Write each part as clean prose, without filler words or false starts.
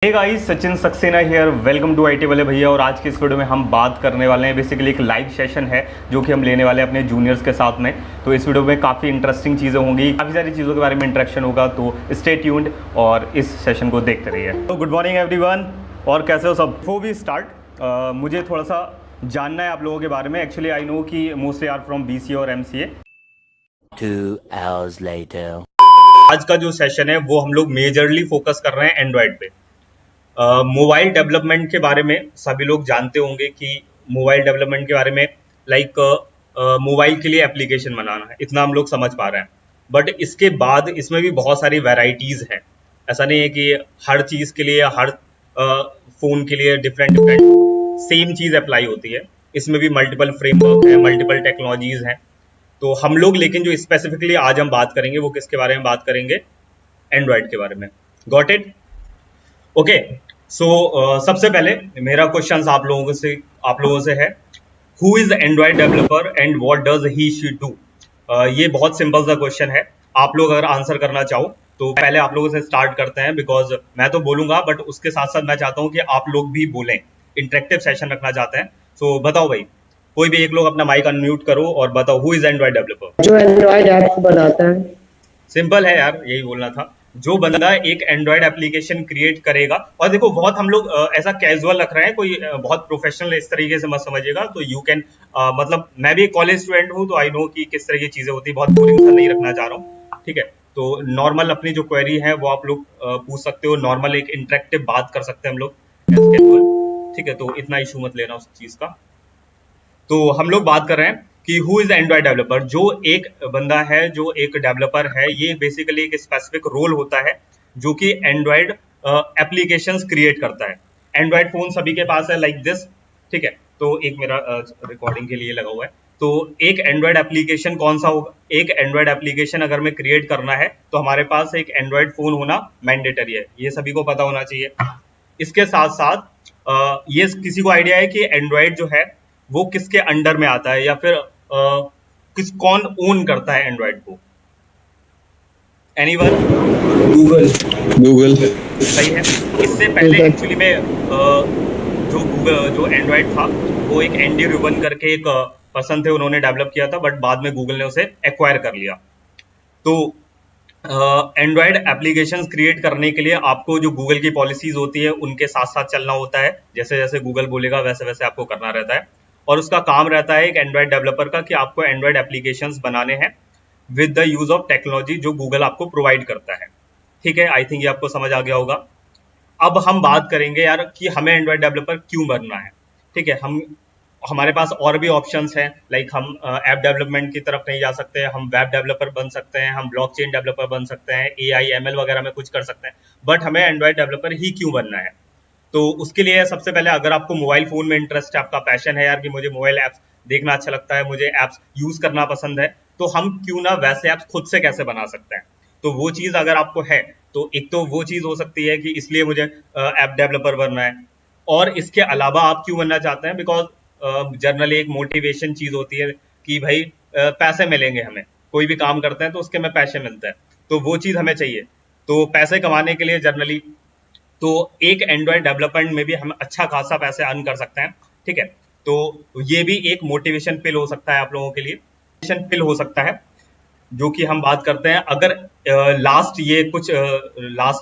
Hey guys, Sachin Saxena here. Welcome to IT वाले भैया। और आज की इस वीडियो में हम बात करने वाले हैं, बेसिकली एक लाइव सेशन है जो कि हम लेने वाले हैं अपने जूनियर्स के साथ में। तो इस वीडियो में काफ़ी इंटरेस्टिंग चीज़ें होंगी, काफ़ी सारी चीज़ों के बारे में इंटरेक्शन होगा। तो स्टे ट्यून्ड और इस सेशन को देखते रहिए। तो गुड मॉर्निंग एवरीवन, और कैसे हो सब। बिफोर वी स्टार्ट, मुझे थोड़ा सा जानना है आप लोगों के बारे में। एक्चुअली आई नो कि मोस्टली आर फ्रॉम BCA और MCA। 2 hours later. आज का जो सेशन है वो हम लोग मेजरली फोकस कर रहे हैं एंड्रॉयड पे। मोबाइल डेवलपमेंट के बारे में सभी लोग जानते होंगे कि मोबाइल डेवलपमेंट के बारे में लाइक मोबाइल के लिए एप्लीकेशन बनाना है, इतना हम लोग समझ पा रहे हैं। बट इसके बाद इसमें भी बहुत सारी वैरायटीज हैं। ऐसा नहीं है कि हर चीज़ के लिए, हर फ़ोन के लिए डिफरेंट डिफरेंट सेम चीज़ अप्लाई होती है। इसमें भी मल्टीपल फ्रेमवर्क हैं, मल्टीपल टेक्नोलॉजीज हैं। तो हम लोग लेकिन जो स्पेसिफिकली आज हम बात करेंगे वो किसके बारे में बात करेंगे, एंड्रॉयड के बारे में। Got it? ओके। सो सबसे पहले मेरा क्वेश्चन आप लोगों से है, who is Android developer and what does he she do. ये बहुत सिंपल सा क्वेश्चन है। आप लोग अगर आंसर करना चाहो तो पहले आप लोगों से स्टार्ट करते हैं, बिकॉज मैं तो बोलूंगा बट उसके साथ साथ मैं चाहता हूँ कि आप लोग भी बोलें। इंटरेक्टिव सेशन रखना चाहते हैं। सो बताओ भाई, कोई भी एक लोग अपना माइक अनम्यूट करो और बताओ, हु इज एंड्रॉयड डेवलपर। जो एंड्रॉयड ऐप बनाता है। सिंपल है यार, यही बोलना था। जो बंदा एक एंड्रॉयड एप्लीकेशन क्रिएट करेगा, और देखो बहुत हम लोग ऐसा कैजुअल रख रहे हैं, कोई बहुत प्रोफेशनल इस तरीके से मत समझिएगा। तो यू कैन मतलब मैं भी एक कॉलेज स्टूडेंट हूँ, तो आई नो कि किस तरह की चीजें होती है। बहुत बोरिंग सा नहीं रखना चाह रहा हूँ, ठीक है। तो नॉर्मल अपनी जो क्वेरी है वो आप लोग पूछ सकते हो। नॉर्मल एक इंटरेक्टिव बात कर सकते हैं हम लोग, ठीक है। तो इतना इशू मत लेना उस चीज का। तो हम लोग बात कर रहे हैं कि हु इज एंड्रॉयड डेवलपर। जो एक बंदा है, जो एक डेवलपर है, ये बेसिकली एक स्पेसिफिक रोल होता है जो कि एंड्रॉयड एप्लीकेशंस क्रिएट करता है। एंड्रॉयड फोन सभी के पास है लाइक दिस, ठीक है। तो एक मेरा रिकॉर्डिंग के लिए लगा हुआ है। तो एक एंड्रॉयड एप्लीकेशन कौन सा होगा, एक एंड्रॉयड एप्लीकेशन अगर मैं क्रिएट करना है तो हमारे पास एक एंड्रॉयड फोन होना मैंडेटरी है, ये सभी को पता होना चाहिए। इसके साथ साथ ये किसी को आइडिया है कि एंड्रॉयड जो है वो किसके अंडर में आता है, या फिर कौन ओन करता है एंड्रॉयड को। एनीवन? गूगल। सही है। इससे पहले एक्चुअली में जो एंड्रॉयड था वो एक एंडी रूबन करके एक पर्सन थे, उन्होंने डेवलप किया था, बट बाद में गूगल ने उसे एक्वायर कर लिया। तो एंड्रॉयड एप्लीकेशंस क्रिएट करने के लिए आपको जो गूगल की पॉलिसीज होती है उनके साथ साथ चलना होता है। जैसे जैसे गूगल बोलेगा वैसे वैसे आपको करना रहता है। और उसका काम रहता है एक एंड्रॉयड डेवलपर का कि आपको एंड्रॉयड एप्लीकेशंस बनाने हैं with the use of technology जो गूगल आपको प्रोवाइड करता है, ठीक है। आई थिंक ये आपको समझ आ गया होगा। अब हम बात करेंगे यार कि हमें एंड्रॉयड डेवलपर क्यों बनना है, ठीक है। हमारे पास और भी ऑप्शंस हैं, लाइक हम ऐप डेवलपमेंट की तरफ नहीं जा सकते, हम वेब डेवलपर बन सकते हैं, हम ब्लॉकचेन डेवलपर बन सकते हैं, AI ML वगैरह में कुछ कर सकते हैं। बट हमें एंड्रॉयड डेवलपर ही क्यों बनना है? तो उसके लिए सबसे पहले, अगर आपको मोबाइल फोन में इंटरेस्ट है, आपका पैशन है यार कि मुझे मोबाइल ऐप्स देखना अच्छा लगता है, मुझे ऐप्स यूज करना पसंद है, तो हम क्यों ना वैसे ऐप्स खुद से कैसे बना सकते हैं। तो वो चीज अगर आपको है तो एक तो वो चीज हो सकती है कि इसलिए मुझे ऐप डेवलपर बनना है। और इसके अलावा आप क्यों बनना चाहते हैं, बिकॉज जनरली एक मोटिवेशन चीज होती है कि भाई पैसे मिलेंगे, हमें कोई भी काम करते हैं तो उसके में पैसे मिलता है, तो वो चीज हमें चाहिए। तो पैसे कमाने के लिए जनरली तो एक एंड्रॉयड डेवलपमेंट में भी हम अच्छा खासा पैसे अर्न कर सकते हैं, ठीक है। तो ये भी एक मोटिवेशन पिल हो सकता है आप लोगों के लिए, मोटिवेशन पिल हो सकता है, जो कि हम बात करते हैं। अगर लास्ट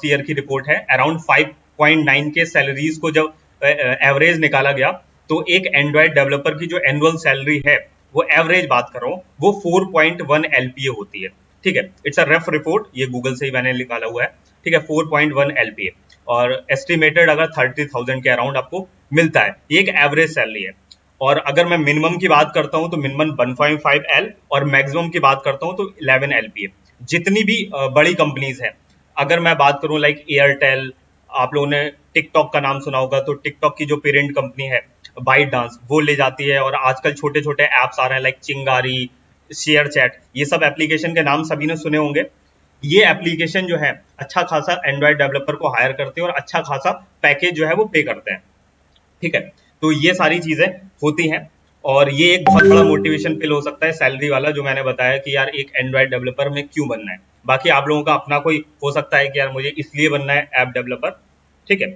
ईयर की रिपोर्ट है, अराउंड 5.9 के सैलरीज को जब एवरेज निकाला गया, तो एक एंड्रॉयड डेवलपर की जो एनुअल सैलरी है, वो एवरेज बात कर रहा हूँ, वो 4.1 LPA होती है, ठीक है। इट्स अ रेफ रिपोर्ट, ये गूगल से ही मैंने निकाला हुआ है, ठीक है। 4.1 LPA, और एस्टिमेटेड अगर 30,000 के अराउंड आपको मिलता है, ये एक एवरेज सैलरी है। और अगर मैं मिनिमम की बात करता हूं तो मिनिमम 1.5 L, और मैक्सिमम की बात करता हूं तो 11 LPA। जितनी भी बड़ी कंपनीज हैं, अगर मैं बात करूं लाइक एयरटेल, आप लोगों ने टिकटॉक का नाम सुना होगा, तो टिकटॉक की जो पेरेंट कंपनी है बाइट डांस, वो ले जाती है। और आजकल छोटे छोटे ऐप्स आ रहे हैं लाइक चिंगारी, शेयर चैट, ये सब एप्लीकेशन के नाम सभी ने सुने होंगे। ये एप्लीकेशन जो है अच्छा खासा एंड्रॉयड डेवलपर को हायर करते हैं और अच्छा खासा पैकेज जो है वो पे करते हैं, ठीक है। तो ये सारी चीजें होती हैं, और ये एक बहुत बड़ा मोटिवेशन पिल हो सकता है सैलरी वाला, जो मैंने बताया कि यार एक एंड्रॉयड डेवलपर में क्यों बनना है। बाकी आप लोगों का अपना कोई हो सकता है कि यार मुझे इसलिए बनना है ऐप डेवलपर, ठीक है।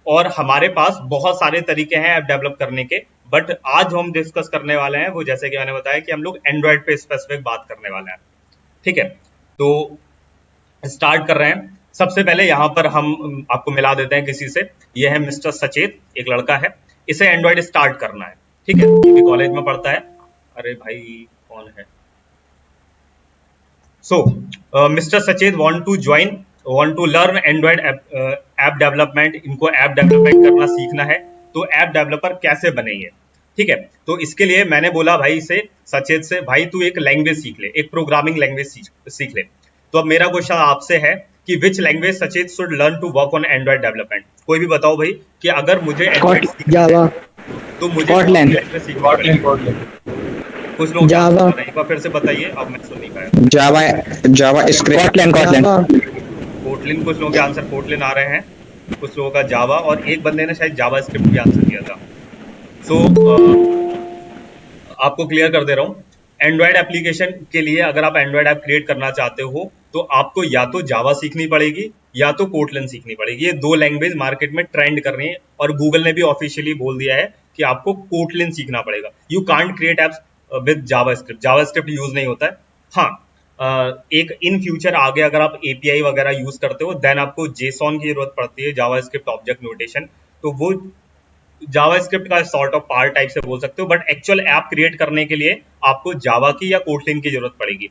और हमारे पास बहुत सारे तरीके हैं ऐप डेवलप करने के, बट आज हम डिस्कस करने वाले हैं वो, जैसे कि मैंने बताया कि हम लोग एंड्रॉयड पे स्पेसिफिक बात करने वाले हैं। ठीक है, तो स्टार्ट कर रहे हैं। सबसे पहले यहाँ पर हम आपको मिला देते हैं किसी से। ये है मिस्टर सचेत, एक लड़का है, इसे एंड्रॉयड स्टार्ट करना है। ठीक है, ये भी कॉलेज में पढ़ता है। अरे भाई कौन है? सो मिस्टर सचेत want to learn Android app development. इनको ऐप डेवलपमेंट करना सीखना है, तो ऐप डेवलपर कैसे बनेंगे? ठीक है, तो इसके लिए मैंने बोला भाई से, सचेत से, भाई तू एक लैंग्वेज सीख ले, एक प्रोग्रामिंग लैंग्वेज सीख ले। तो अब मेरा क्वेश्चन आपसे है कि which language Sachet should learn to work on Android development. कोई भी बताओ भाई कि अगर मुझे एंड्रॉयड जावा, तो मुझे Kotlin, लैंग्वेज सीखनी पड़ेगी। कुछ लोग जावा, एक बार फिर से बताइए, अब मैं सुन नहीं पाया। जावा जावा स्क्रिप्ट जावा, कोटलिन, कुछ लोगों के आंसर कोटलिन आ रहे हैं, कुछ लोगों का जावा, और एक बंदे ने शायद जावा स्क्रिप्ट भी आंसर दिया था। सो आपको क्लियर कर दे रहा हूँ, एंड्रॉयड एप्लीकेशन के लिए अगर आप एंड्रॉयड ऐप क्रिएट करना चाहते हो तो आपको या तो जावा सीखनी पड़ेगी या तो कोटलिन सीखनी पड़ेगी। ये दो लैंग्वेज मार्केट में ट्रेंड कर रही है, और गूगल ने भी ऑफिशियली बोल दिया है कि आपको कोटलिन सीखना पड़ेगा। You can't create apps with JavaScript, JavaScript use नहीं होता है। हाँ, एक इन फ्यूचर आगे अगर आप एपीआई वगैरह यूज करते हो देन आपको जेसॉन की जरूरत पड़ती है, जावास्क्रिप्ट ऑब्जेक्ट नोटेशन, तो वो जावास्क्रिप्ट का सॉर्ट ऑफ पार्ट टाइप से बोल सकते हो। बट एक्चुअल ऐप क्रिएट करने के लिए आपको जावा की या कोटलिन की जरूरत पड़ेगी।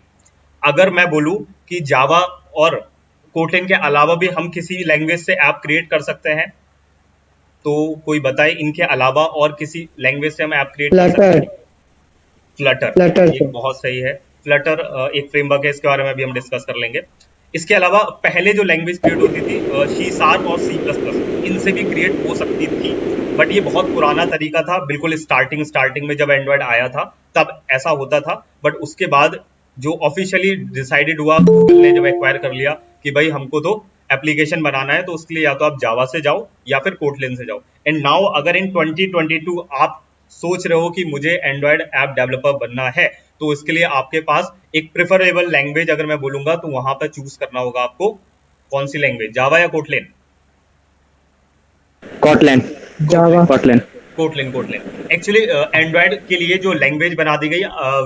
अगर मैं बोलूं कि जावा और कोटलिन के अलावा भी हम किसी लैंग्वेज से ऐप क्रिएट कर सकते हैं, तो कोई बताए इनके अलावा और किसी लैंग्वेज से हम ऐप क्रिएट कर सकते हैं? फ्लटर, ये बहुत सही है। फ्लटर एक फ्रेमवर्क है, इसके बारे में भी हम डिस्कस कर लेंगे। इसके अलावा पहले जो लैंग्वेज क्रिएट होती थी सी शार्प और सी प्लस प्लस, इनसे भी क्रिएट हो सकती थी, बट ये बहुत पुराना तरीका था। बिल्कुल स्टार्टिंग में जब एंड्रॉयड आया था तब ऐसा होता था, बट उसके बाद जो ऑफिशियली डिसाइडेड हुआ, गूगल ने जब एक्वायर कर लिया कि भाई हमको तो एप्लीकेशन बनाना है, तो उसके लिए या तो आप जावा से जाओ या फिर कोटलिन से जाओ। एंड नाउ अगर इन 2022 आप सोच रहे हो कि मुझे एंड्रॉयड ऐप डेवलपर बनना है, तो इसके लिए आपके पास एक प्रेफरेबल लैंग्वेज अगर मैं बोलूंगा तो वहां पर चूज करना होगा आपको। कौन सी लैंग्वेज, जावा या कोटलिन? कोटलिन जावा, कोटलिन। एक्चुअली एंड्रॉयड के लिए जो लैंग्वेज बना दी गई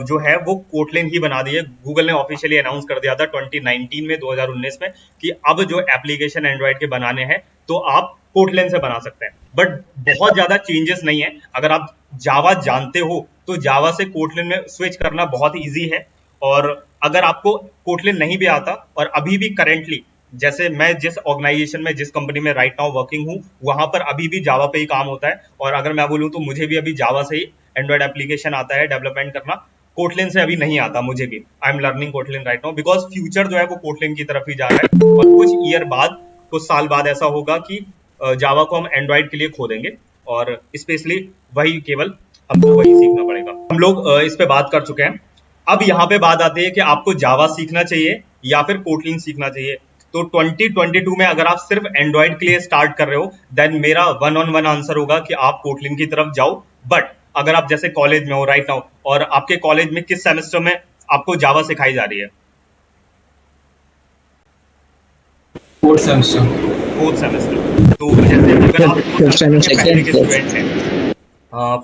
जो है वो कोटलिन ही बना दी है। गूगल ने ऑफिशियली अनाउंस कर दिया था 2019 में, 2019 में, कि अब जो एप्लीकेशन एंड्रॉयड के बनाने हैं तो आप कोटलिन से बना सकते हैं। बट बहुत ज्यादा चेंजेस नहीं है। अगर आप जावा जानते हो तो जावा से कोटलिन में स्विच करना बहुत ईजी है। और अगर आपको कोटलिन नहीं भी आता, और अभी भी करेंटली जैसे मैं जिस ऑर्गेनाइजेशन में, जिस कंपनी में राइट नाउ वर्किंग हूँ, वहां पर अभी भी जावा पे ही काम होता है। और अगर मैं बोलूँ तो मुझे भी अभी जावा से ही एंड्रॉयड एप्लीकेशन आता है डेवलपमेंट करना, कोटलिन से अभी नहीं आता मुझे भी। I am learning Kotlin right now, because future जो है वो कोटलिन की तरफ ही जा रहा है। और कुछ ईयर बाद, कुछ साल बाद ऐसा होगा कि जावा को हम एंड्रॉयड के लिए खो देंगे, और स्पेशली वही केवल हमको वही सीखना पड़ेगा। हम लोग इस पे बात कर चुके हैं। अब यहाँ पे बात आती है कि आपको जावा सीखना चाहिए या फिर कोटलिन सीखना चाहिए। तो 2022 में अगर आप सिर्फ एंड्रॉयड के लिए स्टार्ट कर रहे हो, देन मेरा 1-on-1 आंसर होगा कि आप कोटलिन की तरफ जाओ। बट अगर आप जैसे कॉलेज में हो राइट नाउ, और आपके कॉलेज में किस सेमेस्टर में आपको जावा सिखाई जा रही है? Fourth semester. तो जैसे अगर आप फोर्थ सेमेस्टर के स्टूडेंट हैं,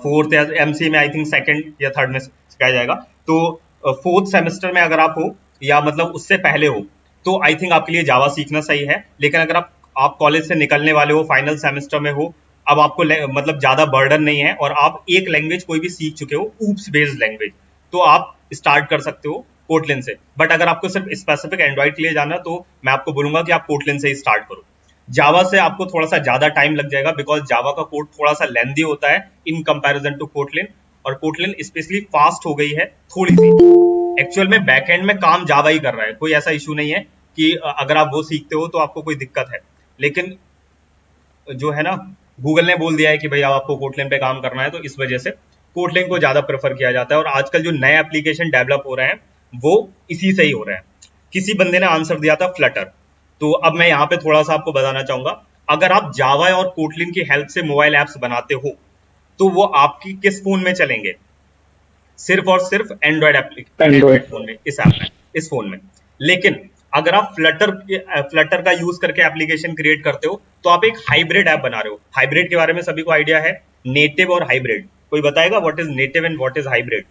फोर्थ या एमसी में आई थिंक सेकंड या थर्ड में सिखाया जाएगा, तो फोर्थ सेमेस्टर में अगर आप हो या मतलब उससे पहले हो, तो आई थिंक आपके लिए जावा सीखना सही है। लेकिन अगर आप कॉलेज से निकलने वाले हो, फाइनल सेमेस्टर में हो, अब आपको मतलब ज्यादा बर्डन नहीं है और आप एक लैंग्वेज कोई भी सीख चुके हो, ऊप्स बेस्ड लैंग्वेज, तो आप स्टार्ट कर सकते हो कोटलिन से। बट अगर आपको सिर्फ स्पेसिफिक एंड्रॉइड के लिए जाना, तो मैं आपको बोलूंगा कि आप कोटलिन से ही स्टार्ट करो। जावा से आपको थोड़ा सा ज्यादा टाइम लग जाएगा, बिकॉज जावा का कोड थोड़ा सा लेंदी होता है इन कंपैरिजन टू कोटलिन, और कोटलिन स्पेशली फास्ट हो गई है थोड़ी सी। एक्चुअल में बैकएंड में काम जावा ही कर रहा है, कोई ऐसा इशू नहीं है कि अगर आप वो सीखते हो तो आपको कोई दिक्कत है। लेकिन जो है ना, गूगल ने बोल दिया है कि भाई अब आपको कोटलिन पे काम करना है, तो इस वजह से कोटलिन को ज्यादा प्रेफर किया जाता है। और आजकल जो नए एप्लीकेशन डेवलप हो रहे हैं वो इसी से ही हो रहे हैं। किसी बंदे ने आंसर दिया था फ्लटर, तो अब मैं यहाँ पे थोड़ा सा आपको बताना चाहूंगा, अगर आप जावा और कोटलिन की हेल्प से मोबाइल एप्स बनाते हो तो वो आपकी किस फोन में चलेंगे? सिर्फ और सिर्फ एंड्रॉइड फोन में, इस फोन में। लेकिन अगर आप फ्लटर का यूज करके एप्लीकेशन क्रिएट करते हो तो आप एक हाइब्रिड ऐप बना रहे हो। हाइब्रिड के बारे में सभी को आइडिया है, नेटिव और हाइब्रिड। कोई बताएगा what is native and what is hybrid?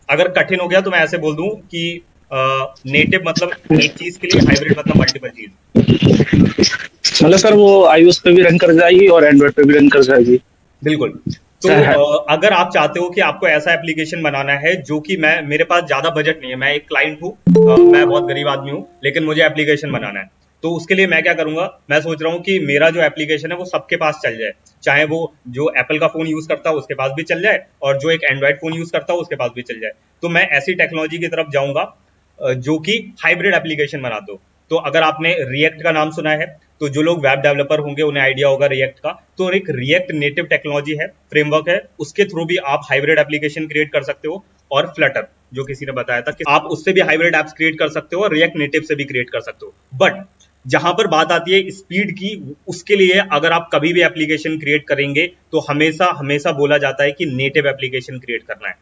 अगर कठिन हो गया तो मैं ऐसे बोल दूं कि नेटिव मतलब एक चीज के लिए, हाइब्रिड मतलब मल्टीपल चीज। मतलब सर वो iOS पे भी रन कर जाएगी और एंड्रॉइड पे भी रन कर जाएगी। बिल्कुल। तो अगर आप चाहते हो कि आपको ऐसा एप्लीकेशन बनाना है जो कि मेरे पास ज्यादा बजट नहीं है, मैं एक क्लाइंट हूँ, मैं बहुत गरीब आदमी हूँ, लेकिन मुझे एप्लीकेशन बनाना है, तो उसके लिए मैं क्या करूंगा, मैं सोच रहा हूँ कि मेरा जो एप्लीकेशन है वो सबके पास चल जाए, चाहे वो जो एप्पल का फोन यूज करता है उसके पास भी चल जाए और जो एक एंड्रॉइड फोन यूज करता है उसके पास भी चल जाए। तो मैं ऐसी टेक्नोलॉजी की तरफ जाऊंगा जो कि हाइब्रिड एप्लीकेशन बनाते हो। तो अगर आपने रिएक्ट का नाम सुना है तो जो लोग वेब डेवलपर होंगे उन्हें आइडिया होगा रिएक्ट का। तो एक रिएक्ट नेटिव टेक्नोलॉजी है, फ्रेमवर्क है, उसके थ्रू भी आप हाइब्रिड एप्लीकेशन क्रिएट कर सकते हो। और फ्लटर जो किसी ने बताया था कि आप उससे भी हाइब्रिड एप्स क्रिएट कर सकते हो और रिएक्ट नेटिव से भी क्रिएट कर सकते हो। बट जहां पर बात आती है स्पीड की, उसके लिए अगर आप कभी भी एप्लीकेशन क्रिएट करेंगे तो हमेशा हमेशा बोला जाता है कि नेटिव एप्लीकेशन क्रिएट करना है,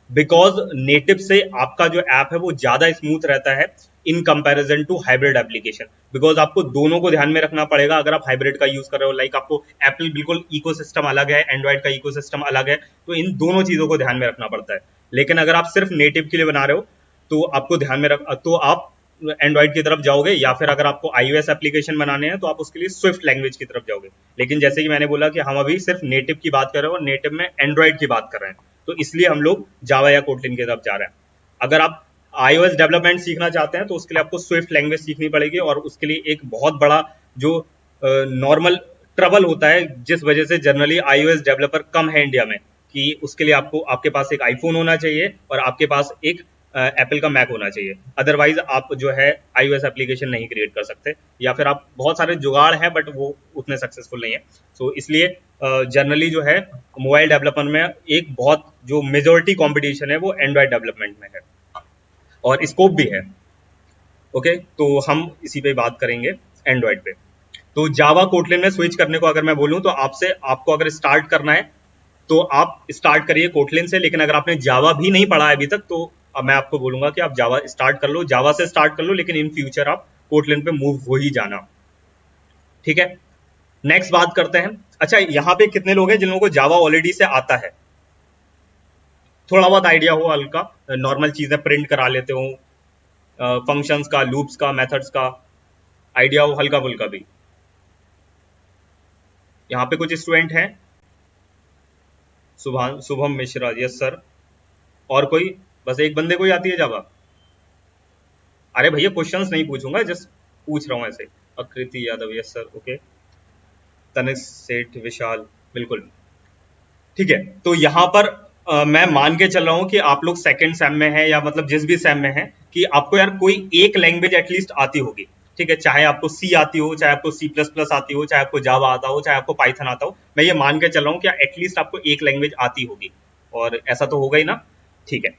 बिकॉज नेटिव से आपका जो ऐप है वो ज्यादा स्मूथ रहता है in comparison to hybrid application. Because आपको दोनों को ध्यान में रखना पड़ेगा अगर आप हाइब्रिड का यूज कर रहे हो। लाइक आपको एप्पल बिल्कुल इकोसिस्टम अलग है, एंड्रॉइड का इकोसिस्टम अलग है, तो इन दोनों चीजों को ध्यान में रखना पड़ता है। लेकिन अगर आप सिर्फ नेटिव के लिए बना रहे हो तो आपको ध्यान में तो आप एंड्रॉइड की तरफ जाओगे, या फिर अगर आपको iOS एप्लीकेशन बनाने हैं तो आप उसके लिए स्विफ्ट लैंग्वेज की तरफ जाओगे। लेकिन जैसे कि मैंने बोला कि हम अभी सिर्फ नेटिव की बात कर रहे हैं और नेटिव में एंड्रॉइड की बात कर रहे हैं, तो इसलिए हम लोग जावा या कोटलिन की तरफ जा रहे हैं। अगर आप iOS डेवलपमेंट सीखना चाहते हैं तो उसके लिए आपको स्विफ्ट लैंग्वेज सीखनी पड़ेगी, और उसके लिए एक बहुत बड़ा जो नॉर्मल ट्रबल होता है जिस वजह से जनरली iOS डेवलपर कम है इंडिया में, कि उसके लिए आपके पास एक आईफोन होना चाहिए और आपके पास एक एप्पल का मैक होना चाहिए। अदरवाइज आप जो है iOS एप्लीकेशन नहीं क्रिएट कर सकते, या फिर आप बहुत सारे जुगाड़ हैं बट वो उतने सक्सेसफुल नहीं है। सो इसलिए जनरली जो है मोबाइल डेवलपमेंट में एक बहुत जो मेजोरिटी कंपटीशन है वो एंड्रॉइड डेवलपमेंट में है और स्कोप भी है। ओके, तो हम इसी पे बात करेंगे एंड्रॉइड पे। तो जावा कोटलिन में स्विच करने को अगर मैं बोलूं तो आपको अगर स्टार्ट करना है तो आप स्टार्ट करिए कोटलिन से। लेकिन अगर आपने जावा भी नहीं पढ़ा है अभी तक तो अब मैं आपको बोलूंगा कि आप जावा स्टार्ट कर लो, जावा से स्टार्ट कर लो, लेकिन इन फ्यूचर आप कोटलिन पे मूव हो ही जाना। ठीक है, नेक्स्ट बात करते हैं। अच्छा, यहाँ पे कितने लोग हैं जिन लोगों को जावा ऑलरेडी से आता है, थोड़ा बहुत आइडिया हो, हल्का नॉर्मल चीजें प्रिंट करा लेते हो, फंक्शंस का, लूप्स का, मेथड्स का आइडिया हो हल्का फुल्का भी? यहाँ पे कुछ स्टूडेंट हैं, शुभम मिश्रा, यस सर। और कोई? बस एक बंदे को ही आती है जावा? अरे भैया क्वेश्चंस नहीं पूछूंगा, जस्ट पूछ रहा हूँ ऐसे। Aakriti Yadav, yes sir, okay. Tanishk Seth, Vishal, बिल्कुल ठीक है। तो यहाँ पर मैं मान के चल रहा हूँ कि आप लोग सेकंड सेम में हैं, या मतलब जिस भी सेम में हैं, कि आपको यार कोई एक लैंग्वेज एटलीस्ट आती होगी। ठीक है, चाहे आपको सी आती हो, चाहे आपको C++ आती हो, चाहे आपको जावा आता हो, चाहे आपको पाइथन आता हो, मैं ये मान के चल रहा हूँ कि एटलीस्ट आपको एक लैंग्वेज आती होगी। और ऐसा तो होगा ही ना? ठीक है,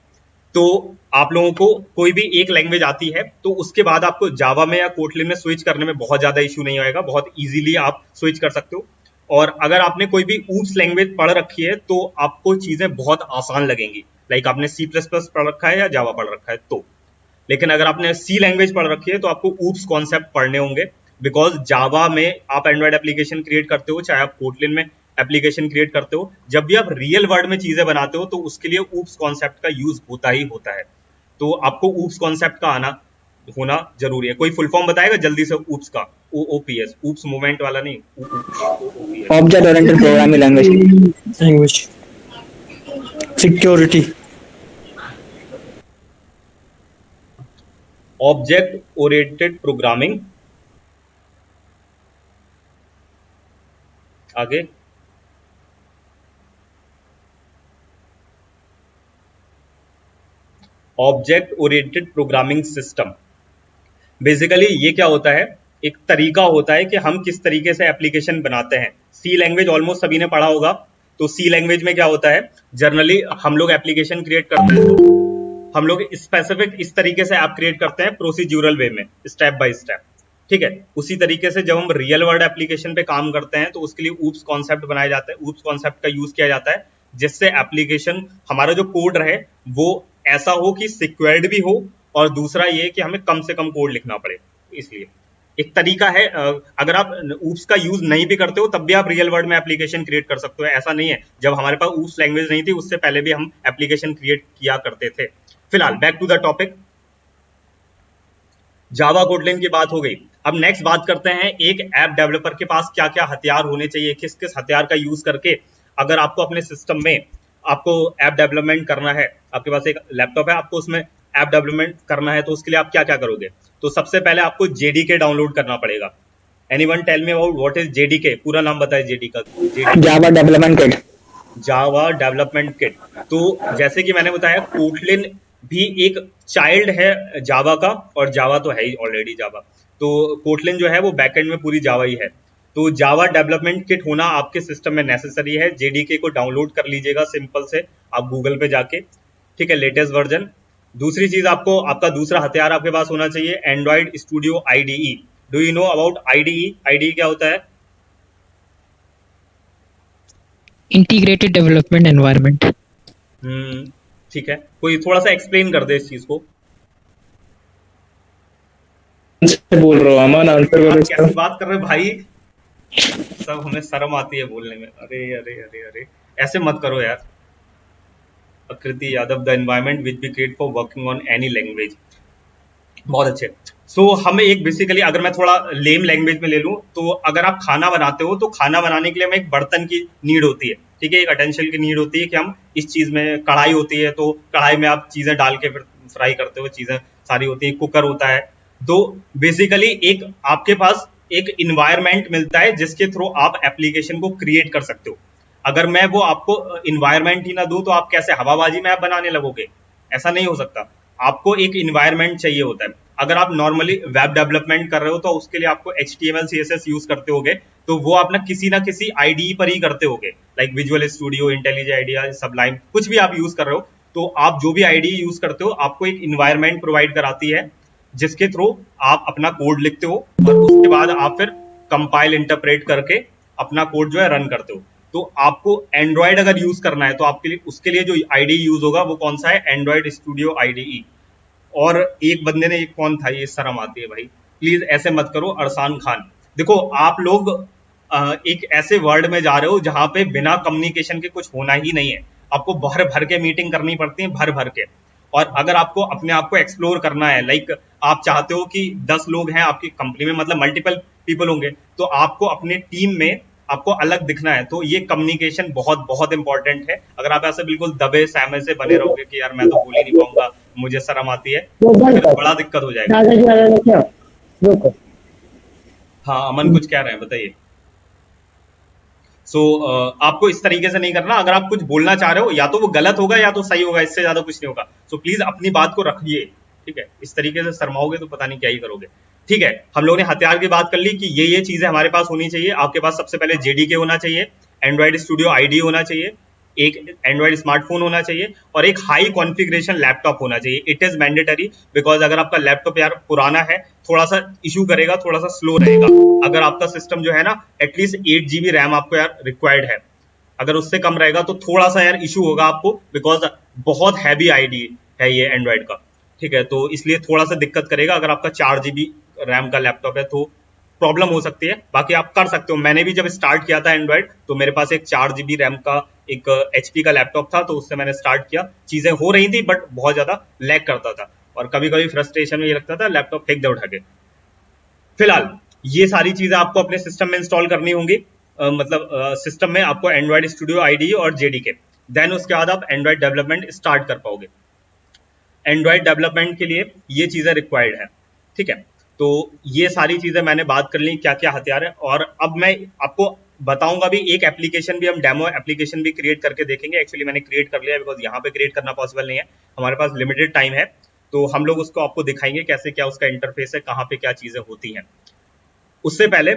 तो आप लोगों को कोई भी एक लैंग्वेज आती है तो उसके बाद आपको जावा में या कोटलिन में स्विच करने में बहुत ज्यादा इश्यू नहीं आएगा, बहुत इजीली आप स्विच कर सकते हो। और अगर आपने कोई भी ऊप्स लैंग्वेज पढ़ रखी है तो आपको चीजें बहुत आसान लगेंगी। लाइक आपने C++ पढ़ रखा है या जावा पढ़ रखा है तो। लेकिन अगर आपने सी लैंग्वेज पढ़ रखी है तो आपको ऊप्स कॉन्सेप्ट पढ़ने होंगे, बिकॉज जावा में आप एंड्रॉइड एप्लीकेशन क्रिएट करते हो, चाहे आप कोटलिन में एप्लीकेशन क्रिएट करते हो, जब भी आप रियल वर्ल्ड में चीजें बनाते हो तो उसके लिए ऊप्स कॉन्सेप्ट का यूज होता ही होता है। तो आपको ऊप्स कॉन्सेप्ट का आना होना जरूरी है। कोई फुल फॉर्म बताएगा जल्दी से ऊप्स का? OOPS, ऊप्स मूवमेंट वाला नहीं, object oriented programming language, security, object oriented programming. आगे object oriented programming system. Basically ये क्या होता है, एक तरीका होता है कि हम किस तरीके से एप्लीकेशन बनाते हैं। सी लैंग्वेज ऑलमोस्ट सभी ने पढ़ा होगा। तो सी लैंग्वेज में क्या होता है, जनरली हम लोग एप्लीकेशन क्रिएट करते हैं तो हम लोग स्पेसिफिक इस तरीके से ऐप क्रिएट करते हैं, प्रोसीड्यूरल वे में, स्टेप बाय स्टेप। ठीक है, उसी तरीके से जब हम रियल वर्ल्ड एप्लीकेशन पे काम करते हैं तो उसके लिए ऊप्स कॉन्सेप्ट बनाया जाता है, ऊप्स कॉन्सेप्ट का यूज किया जाता है, जिससे एप्लीकेशन, हमारा जो कोड रहे वो ऐसा हो कि सिक्योर्ड भी हो और दूसरा ये कि हमें कम से कम कोड लिखना पड़े। इसलिए एक तरीका है, अगर आप ऊप्स का यूज नहीं भी करते हो तब भी आप रियल वर्ल्ड में एप्लीकेशन क्रिएट कर सकते हो। ऐसा नहीं है, जब हमारे पास ऊप्स लैंग्वेज नहीं थी उससे पहले भी हम एप्लीकेशन क्रिएट किया करते थे। फिलहाल back to the topic, Java Kotlin की बात हो गई। अब नेक्स्ट बात करते हैं एक ऐप डेवलपर के पास क्या क्या हथियार होने चाहिए, किस किस हथियार का यूज करके अगर आपको अपने सिस्टम में आपको ऐप डेवलपमेंट करना है, आपके पास एक लैपटॉप है, आपको उसमें ऐप डेवलपमेंट करना है, तो उसके लिए आप क्या क्या करोगे। तो सबसे पहले आपको जेडीके डाउनलोड करना पड़ेगा। Anyone tell me about what is JDK? पूरा नाम बताए जेडी का। Java development kit. Java development kit. तो जैसे कि मैंने बताया कोटलिन भी एक चाइल्ड है जावा का, और जावा तो है ही ऑलरेडी जावा, तो कोटलिन जो है वो बैकएंड में पूरी जावा ही है। तो जावा डेवलपमेंट किट होना आपके सिस्टम में नेसेसरी है। जेडीके को डाउनलोड कर लीजिएगा सिंपल से आप गूगल पे जाके, ठीक है, लेटेस्ट वर्जन। दूसरी चीज आपको, आपका दूसरा हथियार आपके पास होना चाहिए Android studio IDE. Do you know about IDE? IDE क्या होता है? Integrated development environment. ठीक है, कोई थोड़ा सा एक्सप्लेन कर दे इस चीज को। से बोल रहा हूँ अमन, आंसर करो आप इसका। कैसी बात कर रहे हो भाई, सब हमें शर्म आती है बोलने में। अरे अरे अरे अरे, ऐसे मत करो यार। Aakriti Yadav, the environment which we create for working on any language. बहुत अच्छे। सो हमें एक बेसिकली, अगर मैं थोड़ा लेम लैंग्वेज में ले लूं, तो अगर आप खाना बनाते हो तो खाना बनाने के लिए हमें एक बर्तन की नीड होती है, ठीक है, एक अटेंशियल की नीड होती है कि हम इस चीज में, कढ़ाई होती है तो कढ़ाई में आप चीजें डाल के फिर फ्राई करते हो, चीजें सारी होती है, कुकर होता है। तो बेसिकली एक आपके पास एक इन्वायरमेंट मिलता है जिसके थ्रू आप एप्लीकेशन को क्रिएट कर सकते हो। अगर मैं वो आपको इन्वायरमेंट ही ना दूं तो आप कैसे हवाबाजी में ऐप बनाने लगोगे? ऐसा नहीं हो सकता। आपको एक इन्वायरमेंट चाहिए होता है। अगर आप नॉर्मली वेब डेवलपमेंट कर रहे हो तो उसके लिए आपको HTML CSS यूज करते होगे, तो वो आप ना किसी IDE पर ही करते होगे, like visual studio, intelligent idea, Sublime, कुछ भी आप यूज कर रहे हो। तो आप जो भी IDE यूज करते हो आपको एक इन्वायरमेंट प्रोवाइड कराती है जिसके थ्रू आप अपना कोड लिखते हो, और उसके बाद आप फिर कंपाइल इंटरप्रेट करके अपना कोड जो है रन करते हो। तो आपको एंड्रॉइड अगर यूज करना है तो आपके लिए, उसके लिए जो IDE यूज होगा वो कौन सा है? Android studio IDE। और एक बंदे ने, एक कौन था, ये शर्म आती है भाई, प्लीज ऐसे मत करो, अरसान खान। देखो आप लोग एक ऐसे वर्ल्ड में जा रहे हो जहां पे बिना कम्युनिकेशन के कुछ होना ही नहीं है। आपको भर भर के मीटिंग करनी पड़ती है, भर भर के। और अगर आपको अपने आप को एक्सप्लोर करना है, लाइक आप चाहते हो कि 10 लोग हैं आपकी कंपनी में, मतलब मल्टीपल पीपल होंगे, तो आपको अपने टीम में आपको अलग दिखना है। तो ये कम्युनिकेशन बहुत बहुत इंपॉर्टेंट है। अगर आप ऐसे बिल्कुल दबे सहमे से बने रहोगे कि यार मैं तो बोल ही नहीं पाऊंगा, मुझे शर्म आती है, वो तो बंद फिर कर। बड़ा दिक्कत हो जाएगा। दादाजी वाला ने क्या रुको। हाँ अमन कुछ कह रहे हैं, बताइए। सो आपको इस तरीके से नहीं करना। अगर आप कुछ बोलना चाह रहे हो या तो वो गलत होगा या तो सही होगा, इससे ज्यादा कुछ नहीं होगा। सो प्लीज अपनी बात को रखिए, ठीक है। इस तरीके से शर्माओगे तो पता नहीं क्या ही करोगे, ठीक है। हम लोगों ने हथियार की बात कर ली कि ये चीजें हमारे पास होनी चाहिए। आपके पास सबसे पहले जेडीके होना चाहिए, एंड्रॉइड स्टूडियो IDE होना चाहिए, एक एंड्रॉइड स्मार्टफोन होना चाहिए, और एक हाई कॉन्फ़िगरेशन लैपटॉप होना चाहिए। इट इज मैंडेटरी, बिकॉज अगर आपका लैपटॉप यार पुराना है, थोड़ा सा इशू करेगा, थोड़ा सा स्लो रहेगा। अगर आपका सिस्टम जो है ना, एटलीस्ट 8 GB रैम आपको यार रिक्वायर्ड है, अगर उससे कम रहेगा तो थोड़ा सा यार इशू होगा आपको, बिकॉज बहुत हैवी IDE है ये एंड्रॉइड का, ठीक है। तो इसलिए थोड़ा सा दिक्कत करेगा। अगर आपका 4 GB रैम का लैपटॉप है तो प्रॉब्लम हो सकती है, बाकी आप कर सकते हो। मैंने भी जब स्टार्ट किया था एंड्रॉइड, तो मेरे पास एक 4 GB रैम का एक HP का लैपटॉप था, तो उससे मैंने स्टार्ट किया। चीजें हो रही थी बट बहुत ज्यादा लैग करता था, और कभी कभी फ्रस्ट्रेशन में ये लगता था लैपटॉप फेंक दे उठा के। फिलहाल ये सारी चीजें आपको अपने सिस्टम में इंस्टॉल करनी होंगी, मतलब सिस्टम में आपको एंड्रॉइड स्टूडियो IDE और जेडीके, देन उसके बाद आप एंड्रॉइड डेवलपमेंट स्टार्ट कर पाओगे। एंड्रॉइड डेवलपमेंट के लिए ये चीजें रिक्वायर्ड है, ठीक है। तो ये सारी चीजें मैंने बात कर ली, क्या क्या हथियार है। और अब मैं आपको बताऊंगा भी, एक एप्लीकेशन भी, हम डेमो एप्लीकेशन भी क्रिएट करके देखेंगे। एक्चुअली मैंने क्रिएट कर लिया है, बिकॉज यहाँ पे क्रिएट करना पॉसिबल नहीं है, हमारे पास लिमिटेड टाइम है। तो हम लोग उसको आपको दिखाएंगे कैसे क्या उसका इंटरफेस है, कहाँ पे क्या चीजें होती हैं। उससे पहले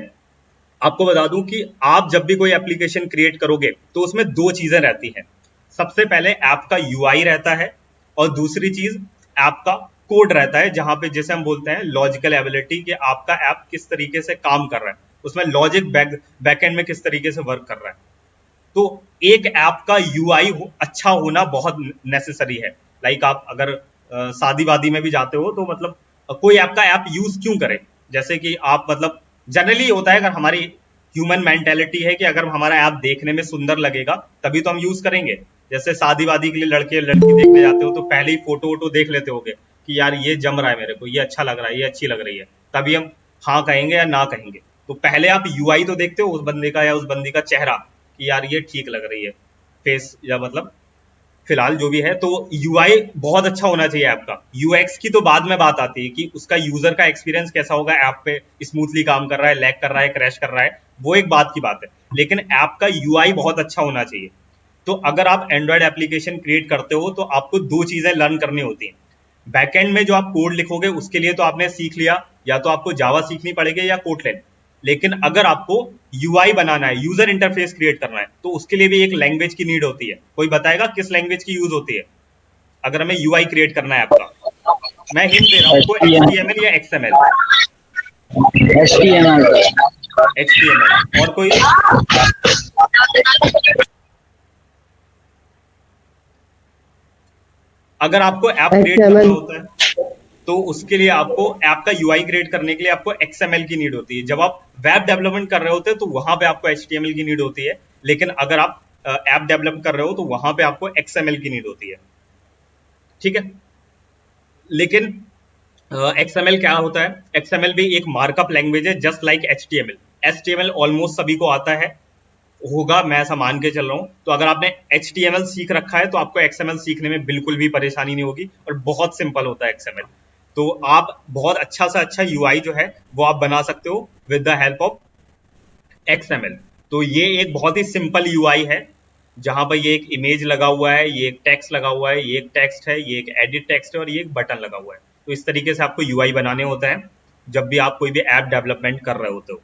आपको बता दूं कि आप जब भी कोई एप्लीकेशन क्रिएट करोगे तो उसमें 2 चीजें रहती हैं। सबसे पहले ऐप का UI रहता है, और दूसरी चीज ऐप का कोड रहता है, जहां पे जैसे हम बोलते हैं लॉजिकल एबिलिटी, कि आपका ऐप किस तरीके से काम कर रहा है, उसमें लॉजिक बैकएंड में किस तरीके से वर्क कर रहा है। तो एक ऐप का UI अच्छा होना बहुत नेसेसरी है। लाइक आप अगर शादी वादी में भी जाते हो तो मतलब कोई आपका ऐप यूज क्यों करे, जैसे कि आप मतलब जनरली होता है अगर हमारी ह्यूमन मेंटेलिटी है कि अगर हमारा ऐप देखने में सुंदर लगेगा तभी तो हम यूज करेंगे। जैसे शादी वादी के लिए लड़के लड़की देखने जाते हो तो पहले ही फोटो वोटो देख लेते होगे कि यार ये जम रहा है मेरे को, ये अच्छा लग रहा है, ये अच्छी लग रही है, तभी हम हाँ कहेंगे या ना कहेंगे। तो पहले आप यूआई तो देखते हो उस बंदे का या उस बंदी का चेहरा कि यार ये ठीक लग रही है, फेस या मतलब फिलहाल जो भी है। तो यूआई बहुत अच्छा होना चाहिए आपका। यूएक्स की तो बाद में बात आती है कि उसका यूजर का एक्सपीरियंस कैसा होगा, ऐप पे स्मूथली काम कर रहा है, लैग कर रहा है, क्रैश कर रहा है, वो एक बात की बात है, लेकिन ऐप का यूआई बहुत अच्छा होना चाहिए। तो अगर आप एंड्रॉयड एप्लीकेशन क्रिएट करते हो तो आपको दो चीजें लर्न करनी होती हैं। बैकएंड में जो आप कोड लिखोगे उसके लिए तो आपने सीख लिया, या तो आपको जावा सीखनी पड़ेगी या कोटलिन। लेकिन अगर आपको यूआई बनाना है, यूजर इंटरफेस क्रिएट करना है, तो उसके लिए भी एक लैंग्वेज की नीड होती है। कोई बताएगा किस लैंग्वेज की यूज होती है अगर हमें यूआई क्रिएट करना है आपका? मैं हिंट दे रहा हूँ आपको, HTML या XML? HTML HTML। और कोई? अगर आपको ऐप क्रिएट करना होता है तो उसके लिए आपको ऐप का यूआई क्रिएट करने के लिए आपको XML की नीड होती है। जब आप वेब डेवलपमेंट कर रहे होते हैं तो वहां पे आपको HTML की नीड होती है, लेकिन अगर आप ऐप डेवलप कर रहे हो तो वहां पे आपको XML की नीड होती है। ठीक है, लेकिन XML क्या होता है? XML भी एक मार्कअप लैंग्वेज है just like HTML। HTML almost सभी को आता है होगा, मैं ऐसा मान के चल रहा हूं। तो अगर आपने HTML सीख रखा है तो आपको XML सीखने में बिल्कुल भी परेशानी नहीं होगी और बहुत सिंपल होता है XML। तो आप बहुत अच्छा से अच्छा यूआई जो है वो आप बना सकते हो with the help of XML। तो ये एक बहुत ही सिंपल यूआई है जहां पर ये एक इमेज लगा हुआ है, ये एक टेक्स्ट लगा हुआ है, ये एक टेक्स्ट है, ये एक एडिट टेक्स्ट है और ये एक बटन लगा हुआ है। तो इस तरीके से आपको यूआई बनाने होते हैं जब भी आप कोई भी ऐप डेवलपमेंट कर रहे होते हो।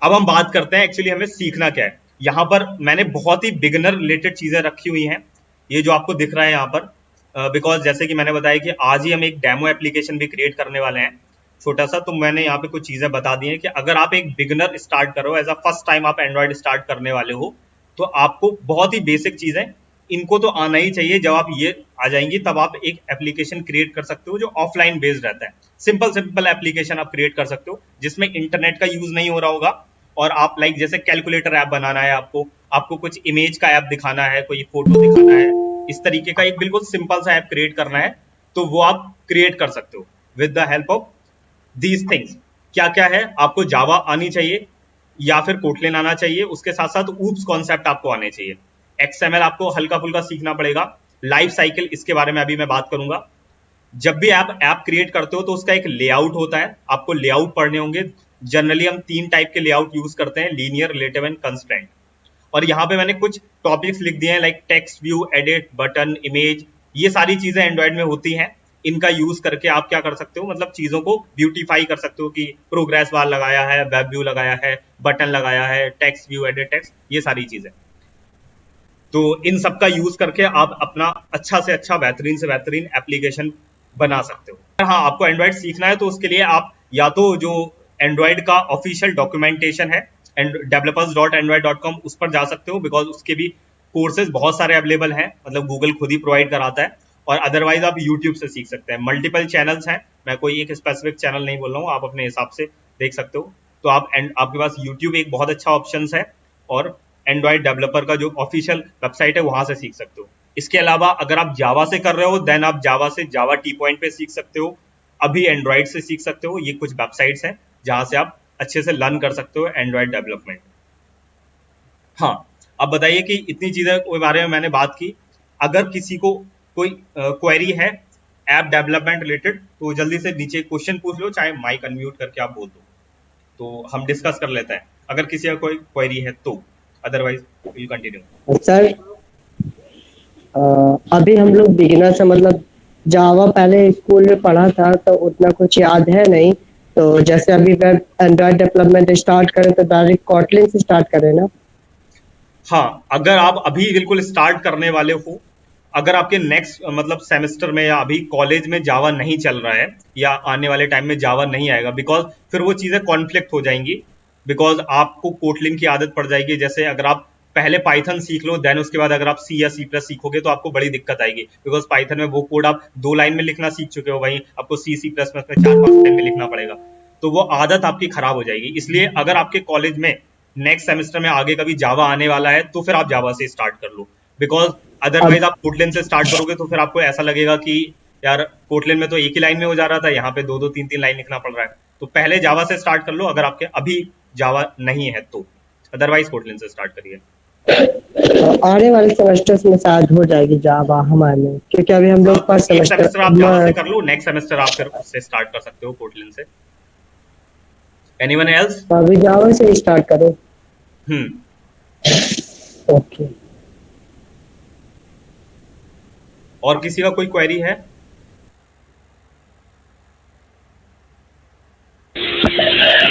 अब हम बात करते हैं एक्चुअली हमें सीखना क्या है। यहाँ पर मैंने बहुत ही बिगिनर रिलेटेड चीजें रखी हुई हैं, ये जो आपको दिख रहा है यहाँ पर, बिकॉज जैसे कि मैंने बताया कि आज ही हम एक डेमो एप्लीकेशन भी क्रिएट करने वाले हैं छोटा सा। तो मैंने यहाँ पे कुछ चीजें बता दी हैं कि अगर आप एक बिगिनर स्टार्ट करो, एज अ फर्स्ट टाइम आप एंड्रॉइड स्टार्ट करने वाले हो, तो आपको बहुत ही बेसिक चीजें इनको तो आना ही चाहिए। जब आप ये आ जाएंगी तब आप एक एप्लीकेशन क्रिएट कर सकते हो जो ऑफलाइन बेस्ड रहता है। सिंपल सिंपल एप्लीकेशन आप क्रिएट कर सकते हो जिसमें इंटरनेट का यूज नहीं हो रहा होगा, और आप लाइक जैसे कैलकुलेटर ऐप बनाना है आपको कुछ इमेज का ऐप दिखाना है, कोई फोटो दिखाना है, इस तरीके का एक बिल्कुल सिंपल सा ऐप क्रिएट करना है, तो वो आप क्रिएट कर सकते हो with the help of these things. क्या क्या है? आपको जावा आनी चाहिए या फिर कोटलिन आना चाहिए, उसके साथ साथ ऊप्स कॉन्सेप्ट आपको आने चाहिए। XML आपको हल्का फुल्का सीखना पड़ेगा। लाइफ साइकिल, इसके बारे में अभी मैं बात करूंगा। जब भी आप ऐप क्रिएट करते हो तो उसका एक लेआउट होता है, आपको लेआउट पढ़ने होंगे। जनरली हम 3 टाइप के लेआउट यूज करते हैं, लीनियर, रिलेटिव एंड कंस्ट्रेंट। और यहाँ पे मैंने कुछ टॉपिक्स लिख दिए हैं like text view, edit, button, image, ये सारी चीजें एंड्रॉइड में होती हैं। इनका यूज करके आप क्या कर सकते हो, मतलब चीजों को ब्यूटीफाई कर सकते हो कि प्रोग्रेस बार लगाया है, वेब व्यू लगाया है, बटन लगाया है, टेक्स्ट व्यू, एडिट टेक्स्ट, ये सारी चीजें। तो इन सब का यूज करके आप अपना अच्छा से अच्छा, बेहतरीन से बेहतरीन एप्लीकेशन बना सकते हो। हाँ, आपको एंड्रॉइड सीखना है तो उसके लिए आप या तो जो एंड्रॉइड का ऑफिशियल डॉक्यूमेंटेशन है developers.android.com, उस पर जा सकते हो, बिकॉज उसके भी कोर्सेज बहुत सारे अवेलेबल हैं, मतलब गूगल खुद ही प्रोवाइड कराता है। और अदरवाइज आप यूट्यूब से सीख सकते हैं। मल्टीपल चैनल्स हैं, मैं कोई एक स्पेसिफिक चैनल नहीं बोल रहा हूँ, आप अपने हिसाब से देख सकते हो। तो आपके पास यूट्यूब एक बहुत अच्छा ऑप्शन है, और एंड्रॉइड डेवलपर का जो ऑफिशियल वेबसाइट है वहां से सीख सकते हो। इसके अलावा अगर आप जावा से कर रहे हो देन आप जावा से जावा टी पॉइंट पे सीख सकते हो, अभी एंड्रॉइड से सीख सकते हो। ये कुछ वेबसाइट्स हैं जहां से आप अच्छे से लर्न कर सकते हो एंड्रॉइड डेवलपमेंट। हाँ, अब बताइए कि इतनी चीजें के बारे में मैंने बात की, अगर किसी को कोई क्वेरी है ऐप डेवलपमेंट रिलेटेड तो जल्दी से नीचे क्वेश्चन पूछ लो, चाहे माइक अनम्यूट करके आप बोल दो, तो हम डिस्कस कर लेते हैं अगर किसी का कोई क्वेरी है तो। Otherwise will continue. सर अभी हम लोग बिगिनर से, मतलब जावा पहले स्कूल में पढ़ा था तो उतना कुछ याद है नहीं, तो जैसे अभी वेब एंड्रॉइड डेवलपमेंट स्टार्ट करें तो डायरेक्ट कॉटलिन से स्टार्ट करें ना? हाँ, अगर आप अभी बिल्कुल स्टार्ट करने वाले हो, अगर आपके नेक्स्ट मतलब सेमेस्टर में या अभी कॉलेज में जावा नहीं चल रहा है या आने वाले टाइम में जावा नहीं आएगा, बिकॉज फिर वो चीजें कॉन्फ्लिक्ट हो जाएंगी, बिकॉज आपको कोटलिन की आदत पड़ जाएगी। जैसे अगर आप पहले पाइथन सीख लो, देन उसके बाद अगर आप सी या सी प्लस सीखोगे तो आपको बड़ी दिक्कत आएगी, बिकॉज पाइथन में वो कोड आप 2 लाइन में लिखना सीख चुके हो, वहीं आपको सी सी प्लस प्लस में 4-5 लाइन में लिखना पड़ेगा, तो वो आदत आपकी खराब हो जाएगी। इसलिए अगर आपके कॉलेज में नेक्स्ट सेमेस्टर में आगे कभी जावा आने वाला है तो फिर आप जावा से स्टार्ट कर लो, बिकॉज अदरवाइज आप कोटलिन से स्टार्ट करोगे तो फिर आपको ऐसा लगेगा कि यार कोटलिन में तो एक ही लाइन में हो जा रहा था, यहाँ पे 2-2 3-3 लाइन लिखना पड़ रहा है। तो पहले जावा से स्टार्ट कर लो अगर आपके अभी जावा नहीं है तो, अदरवाइज कोटलिन से स्टार्ट करिए। आने वाले सेमेस्टर्स में शायद हो जाएगी जावा हमारे में, क्योंकि अभी हम लोग फर्स्ट एक सेमेस्टर आप जावा से सेमेस्टर। कर लो, नेक्स्ट सेमेस्टर आप फिर उससे स्टार्ट कर सकते हो कोटलिन से। Anyone else? अभी जावा से स्टार्ट करो। ओके, और किसी का कोई क्वेरी है?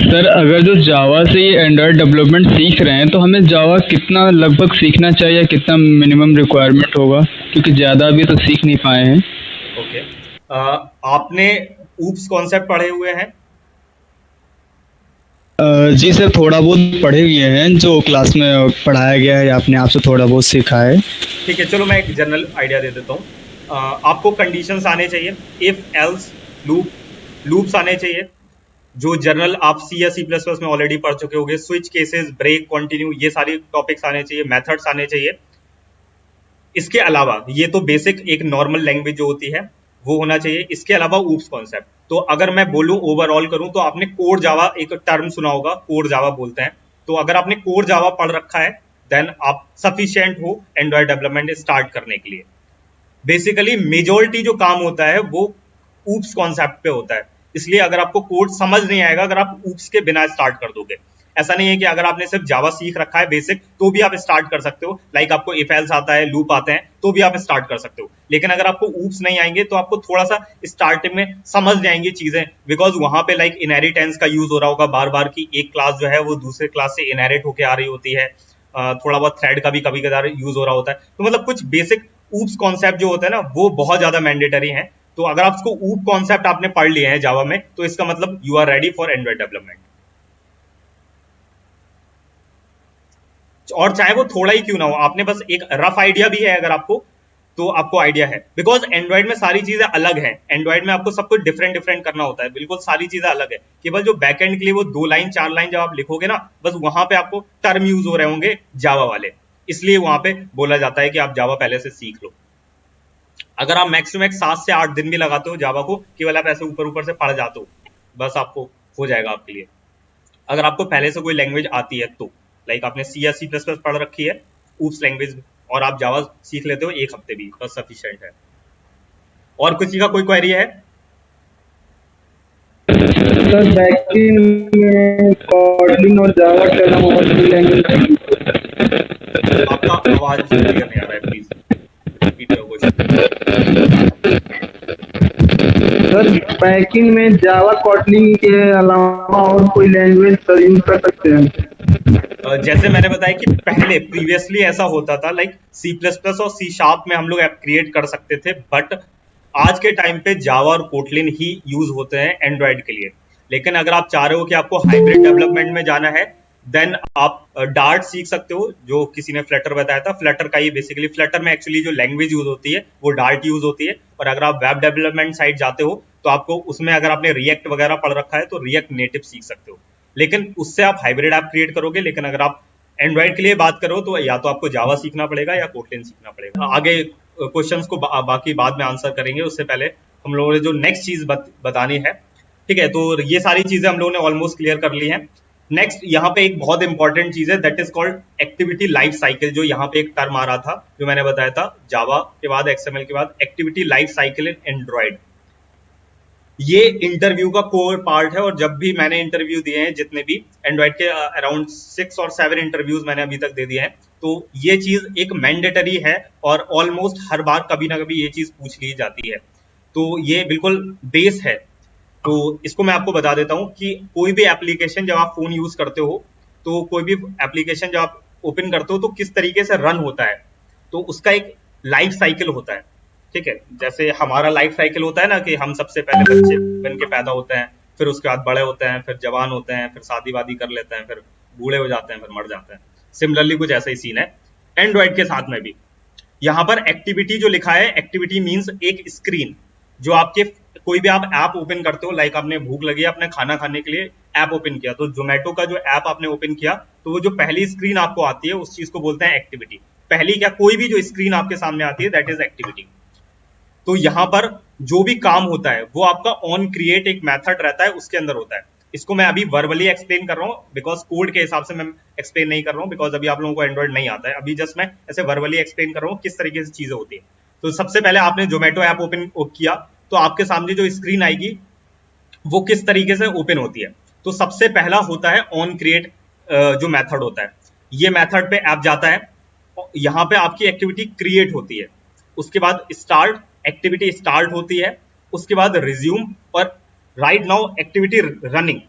सर अगर जो जावा से ये एंड्रॉयड डेवलपमेंट सीख रहे हैं तो हमें जावा कितना लगभग सीखना चाहिए, कितना मिनिमम रिक्वायरमेंट होगा, क्योंकि ज़्यादा अभी तो सीख नहीं पाए हैं। ओके, आपने ऊप्स कॉन्सेप्ट पढ़े हुए हैं? जी सर, थोड़ा बहुत पढ़े हुए हैं, जो क्लास में पढ़ाया गया है या अपने आप से थोड़ा बहुत सीखा है। ठीक है, चलो मैं एक जनरल आइडिया दे देता हूँ। आपको कंडीशंस आने चाहिए, इफ एल्स लूप्स आने चाहिए, जो जनरल आप सी या सी प्लस प्लस में ऑलरेडी पढ़ चुके होंगे, स्विच केसेस, ब्रेक, कंटिन्यू, ये सारी टॉपिक्स आने चाहिए, मेथड्स आने चाहिए। इसके अलावा ये तो बेसिक एक नॉर्मल लैंग्वेज जो होती है वो होना चाहिए। इसके अलावा ऊप्स कॉन्सेप्ट, तो अगर मैं बोलूं ओवरऑल करूं तो आपने कोर जावा एक टर्म सुना होगा, कोर जावा बोलते हैं। तो अगर आपने कोर जावा पढ़ रखा है देन आप सफिशिएंट हो एंड्रॉयड डेवलपमेंट स्टार्ट करने के लिए। बेसिकली मेजॉरिटी जो काम होता है वो ऊप्स कॉन्सेप्ट पे होता है, इसलिए अगर आपको कोड समझ नहीं आएगा अगर आप ऊप्स के बिना स्टार्ट कर दोगे। ऐसा नहीं है कि अगर आपने सिर्फ जावा सीख रखा है बेसिक तो भी आप स्टार्ट कर सकते हो, लाइक आपको इफ एल्स आता है, लूप आते हैं, तो भी आप स्टार्ट कर सकते हो। लेकिन अगर आपको ऊप्स नहीं आएंगे तो आपको थोड़ा सा स्टार्टिंग में समझ जाएंगी चीजें, बिकॉज वहां पे लाइक इनहेरिटेंस का यूज हो रहा होगा बार बार, की एक क्लास जो है वो दूसरे क्लास से इनहेरिट होके आ रही होती है, थोड़ा बहुत थ्रेड का भी कभी कभार यूज हो रहा होता है। तो मतलब कुछ बेसिक ऊप्स कॉन्सेप्ट जो होता है ना वो बहुत ज्यादा मैंडेटरी है। तो अगर आप उसको ऊप कॉन्सेप्ट आपने पढ़ लिए हैं जावा में तो इसका मतलब you are ready for Android development. और चाहे वो थोड़ा ही क्यों ना हो, आपने बस एक रफ आइडिया भी है अगर आपको, तो आपको आइडिया है, बिकॉज एंड्रॉइड में सारी चीजें अलग हैं। एंड्रॉइड में आपको सब कुछ डिफरेंट डिफरेंट करना होता है, बिल्कुल सारी चीजें अलग है। केवल जो बैकएंड के लिए वो 2 लाइन 4 लाइन जब आप लिखोगे ना, बस वहां पे आपको टर्म यूज हो रहे होंगे जावा वाले, इसलिए वहां पे बोला जाता है कि आप जावा पहले से सीख लो। अगर आप मैक्स टू मैक्स 7 से 8 दिन भी लगाते हो जावा को, केवल आप ऐसे ऊपर ऊपर से पढ़ जाते हो, बस आपको हो जाएगा आपके लिए। अगर आपको पहले से कोई लैंग्वेज आती है तो, लाइक आपने सी या सी प्लस प्लस पढ़ रखी है ऊप्स लैंग्वेज, और आप जावा सीख लेते हो 1 हफ्ते भी, बस सफिशिएंट है। और किसी का कोई क्वेरी है? सर बैकएंड में कोडलिंग और जावा के अलावा और कोई लैंग्वेज? आपका आवाज क्लियर नहीं आ रहा है, प्लीज रिपीट करो क्वेश्चन। सर बैकएंड में जावा कोडलिंग के अलावा और कोई लैंग्वेज सर यूज कर सकते हैं? जैसे मैंने बताया कि पहले प्रीवियसली ऐसा होता था, लाइक सी प्लस प्लस और सी शार्प में हम लोग ऐप क्रिएट कर सकते थे, बट आज के टाइम पे जावा और कोटलिन ही यूज होते हैं एंड्रॉइड के लिए। लेकिन अगर आप चाह रहे हो कि आपको हाइब्रिड डेवलपमेंट में जाना है देन आप डार्ट सीख सकते हो, जो किसी ने फ्लटर बताया था। फ्लटर का ही बेसिकली, फ्लटर में एक्चुअली जो लैंग्वेज यूज होती है वो डार्ट यूज होती है। और अगर आप वेब डेवलपमेंट साइड जाते हो तो आपको उसमें अगर आपने रिएक्ट वगैरह पढ़ रखा है तो रिएक्ट नेटिव सीख सकते हो, लेकिन उससे आप हाइब्रिड ऐप क्रिएट करोगे। लेकिन अगर आप एंड्रॉइड के लिए बात करो तो या तो आपको जावा सीखना पड़ेगा या कोटलिन सीखना पड़ेगा। आगे क्वेश्चंस को बाकी बाद में आंसर करेंगे, उससे पहले हम लोगों ने जो नेक्स्ट चीज बतानी है, ठीक है, तो ये सारी चीजें हम लोगों ने ऑलमोस्ट क्लियर कर ली हैं। नेक्स्ट यहाँ पे एक बहुत इंपॉर्टेंट चीज है, that is called activity life cycle. जो यहाँ पे एक टर्म आ रहा था जो मैंने बताया था, जावा के बाद एक्सएमएल के बाद activity life cycle in Android. ये इंटरव्यू का कोर पार्ट है, और जब भी मैंने इंटरव्यू दिए हैं जितने भी एंड्रॉइड के अराउंड 6 और 7 इंटरव्यूज मैंने अभी तक दे दिए हैं, तो ये चीज एक मैंडेटरी है और ऑलमोस्ट हर बार कभी ना कभी ये चीज पूछ ली जाती है। तो ये बिल्कुल बेस है। तो इसको मैं आपको बता देता हूं कि कोई भी एप्लीकेशन जब आप फोन यूज करते हो, तो कोई भी एप्लीकेशन जब आप ओपन करते हो तो किस तरीके से रन होता है, तो उसका एक लाइफ साइकिल होता है। ठीक है, जैसे हमारा लाइफ साइकिल होता है ना कि हम सबसे पहले बच्चे बन के पैदा होते हैं, फिर उसके बाद बड़े होते हैं, फिर जवान होते हैं, फिर शादी वादी कर लेते हैं, फिर बूढ़े हो जाते हैं, फिर मर जाते हैं। सिमिलरली कुछ ऐसा ही सीन है एंड्रॉइड के साथ में भी। यहाँ पर एक्टिविटी जो लिखा है, एक्टिविटी मीन्स एक स्क्रीन जो आपके कोई भी आप ऐप ओपन करते हो, लाइक आपने भूख लगी अपने खाना खाने के लिए ऐप ओपन किया, तो जोमेटो का जो ऐप आपने ओपन किया तो वो जो पहली स्क्रीन आपको आती है उस चीज को बोलते हैं एक्टिविटी। पहली क्या, कोई भी जो स्क्रीन आपके सामने आती है दैट इज एक्टिविटी। तो यहाँ पर जो भी काम होता है वो आपका ऑन क्रिएट एक मेथड रहता है उसके अंदर होता है। इसको मैं अभी वर्बली एक्सप्लेन कर रहा हूँ बिकॉज कोड के हिसाब से मैं एक्सप्लेन नहीं कर रहा हूँ, बिकॉज अभी आप लोगों को एंड्रॉइड नहीं आता है। अभी जस्ट मैं ऐसे वर्बली एक्सप्लेन कर रहा हूँ किस तरीके से चीजें होती है। तो सबसे पहले आपने जोमेटो ऐप ओपन किया तो आपके सामने जो स्क्रीन आएगी वो किस तरीके से ओपन होती है। तो सबसे पहला होता है ऑन क्रिएट जो मेथड होता है, ये मेथड पे ऐप जाता है, यहाँ पे आपकी एक्टिविटी क्रिएट होती है, उसके बाद स्टार्ट एक्टिविटी स्टार्ट होती है, उसके बाद रिज्यूम और राइट नाउ एक्टिविटी रनिंग।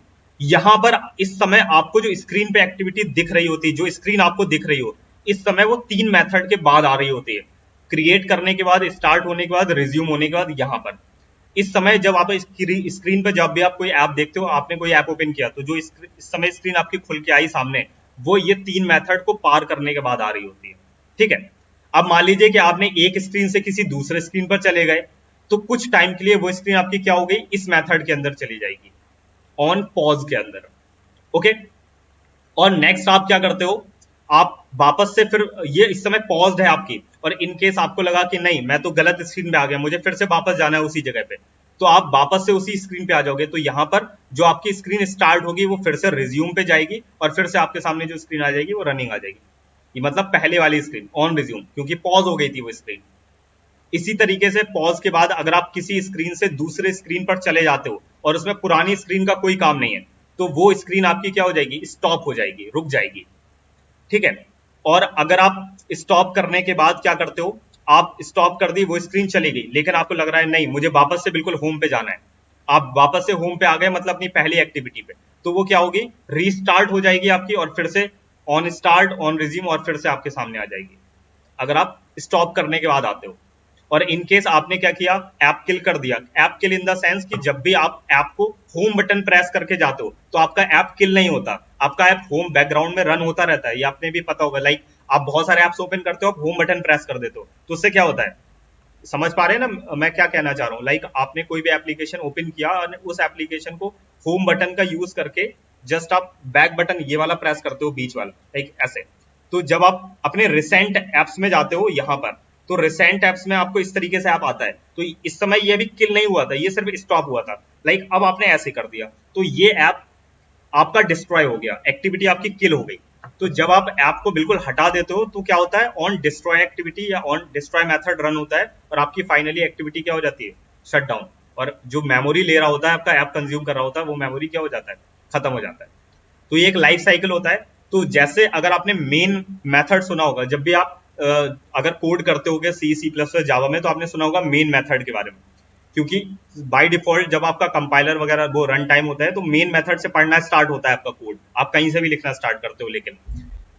यहां पर इस समय आपको जो स्क्रीन पे एक्टिविटी दिख रही होती है, जो स्क्रीन आपको दिख रही हो इस समय वो 3 मेथड के बाद आ रही होती है, क्रिएट करने के बाद, स्टार्ट होने के बाद, रिज्यूम होने के बाद। यहाँ पर इस समय जब आप स्क्रीन पे जब भी आप कोई ऐप देखते हो, आपने कोई ऐप ओपन किया तो जो इस समय स्क्रीन आपकी खुल के आई सामने वो ये 3 मेथड को पार करने के बाद आ रही होती है। ठीक है, अब मान लीजिए कि आपने एक स्क्रीन से किसी दूसरे स्क्रीन पर चले गए तो कुछ टाइम के लिए वो स्क्रीन आपकी क्या हो गई, इस मेथड के अंदर चली जाएगी, ऑन पॉज के अंदर। ओके, और नेक्स्ट आप क्या करते हो, आप वापस से फिर ये इस समय पॉज्ड है आपकी, और इन केस आपको लगा कि नहीं मैं तो गलत स्क्रीन पे आ गया, मुझे फिर से वापस जाना है उसी जगह पे, तो आप वापस से उसी स्क्रीन पे आ जाओगे। तो यहाँ पर जो आपकी स्क्रीन स्टार्ट होगी वो फिर से रिज्यूम पे जाएगी और फिर से आपके सामने जो स्क्रीन आ जाएगी वो रनिंग आ जाएगी। ये मतलब पहले वाली स्क्रीन ऑन रिज्यूम, क्योंकि पॉज हो गई थी वो स्क्रीन। इसी तरीके से पॉज के बाद अगर आप किसी स्क्रीन से दूसरे स्क्रीन पर चले जाते हो और उसमें पुरानी स्क्रीन का कोई काम नहीं है तो वो स्क्रीन आपकी क्या हो जाएगी, स्टॉप हो जाएगी, रुक जाएगी। ठीक है, और अगर आप स्टॉप करने के बाद क्या करते हो, आप स्टॉप कर दी, वो स्क्रीन चली गई, लेकिन आपको लग रहा है नहीं मुझे वापस से बिल्कुल होम पे जाना है, आप वापस से होम पे आ गए मतलब अपनी पहली एक्टिविटी पे, तो वो क्या होगी, रीस्टार्ट हो जाएगी आपकी और फिर से ऑन स्टार्ट, ऑन रिज्यूम और फिर से आपके सामने आ जाएगी अगर आप स्टॉप करने के बाद आते हो। और इन केस आपने क्या किया, ऐप किल कर दिया। App kill in the sense कि जब भी आप ऐप को होम बटन प्रेस करके जाते हो तो आपका ऐप किल नहीं होता, आपका ऐप होम बैकग्राउंड में रन होता रहता है। ये आपने भी पता होगा, लाइक आप बहुत सारे ऐप्स ओपन करते हो, आप होम बटन प्रेस कर देते हो तो उससे क्या होता है, समझ पा रहे हैं ना मैं क्या कहना चाह रहा हूँ। लाइक आपने कोई भी एप्लीकेशन ओपन किया और उस एप्लीकेशन को होम बटन का यूज करके जस्ट आप बैक बटन ये वाला प्रेस करते हो, बीच वाला, लाइक ऐसे। तो जब आप अपने रिसेंट एप्स में जाते हो यहाँ पर, तो रिसेंट एप्स में आपको इस तरीके से ऐप आता है, तो इस समय ये भी किल नहीं हुआ था, ये सिर्फ स्टॉप हुआ था। लाइक अब आपने ऐसे कर दिया तो ये ऐप आपका डिस्ट्रॉय हो गया, एक्टिविटी आपकी किल हो गई। तो जब आप ऐप को बिल्कुल हटा देते हो तो क्या होता है, ऑन डिस्ट्रॉय एक्टिविटी या ऑन डिस्ट्रॉय मेथड रन होता है और आपकी फाइनली एक्टिविटी क्या हो जाती है, शट डाउन। और जो मेमोरी ले रहा होता है, आपका ऐप कंज्यूम कर रहा होता है, वो मेमोरी क्या हो जाता है, खत्म हो जाता है। तो ये एक लाइफ साइकिल होता है। तो जैसे अगर आपने मेन मेथड सुना होगा, जब भी आप अगर कोड करते होगे C++ जावा में, तो आपने सुना होगा मेन मेथड के बारे में, क्योंकि बाय डिफॉल्ट जब आपका कंपाइलर वगैरह वो रन टाइम होता है तो मेन मेथड से पढ़ना स्टार्ट होता है आपका कोड, आप कहीं से भी लिखना स्टार्ट करते हो। लेकिन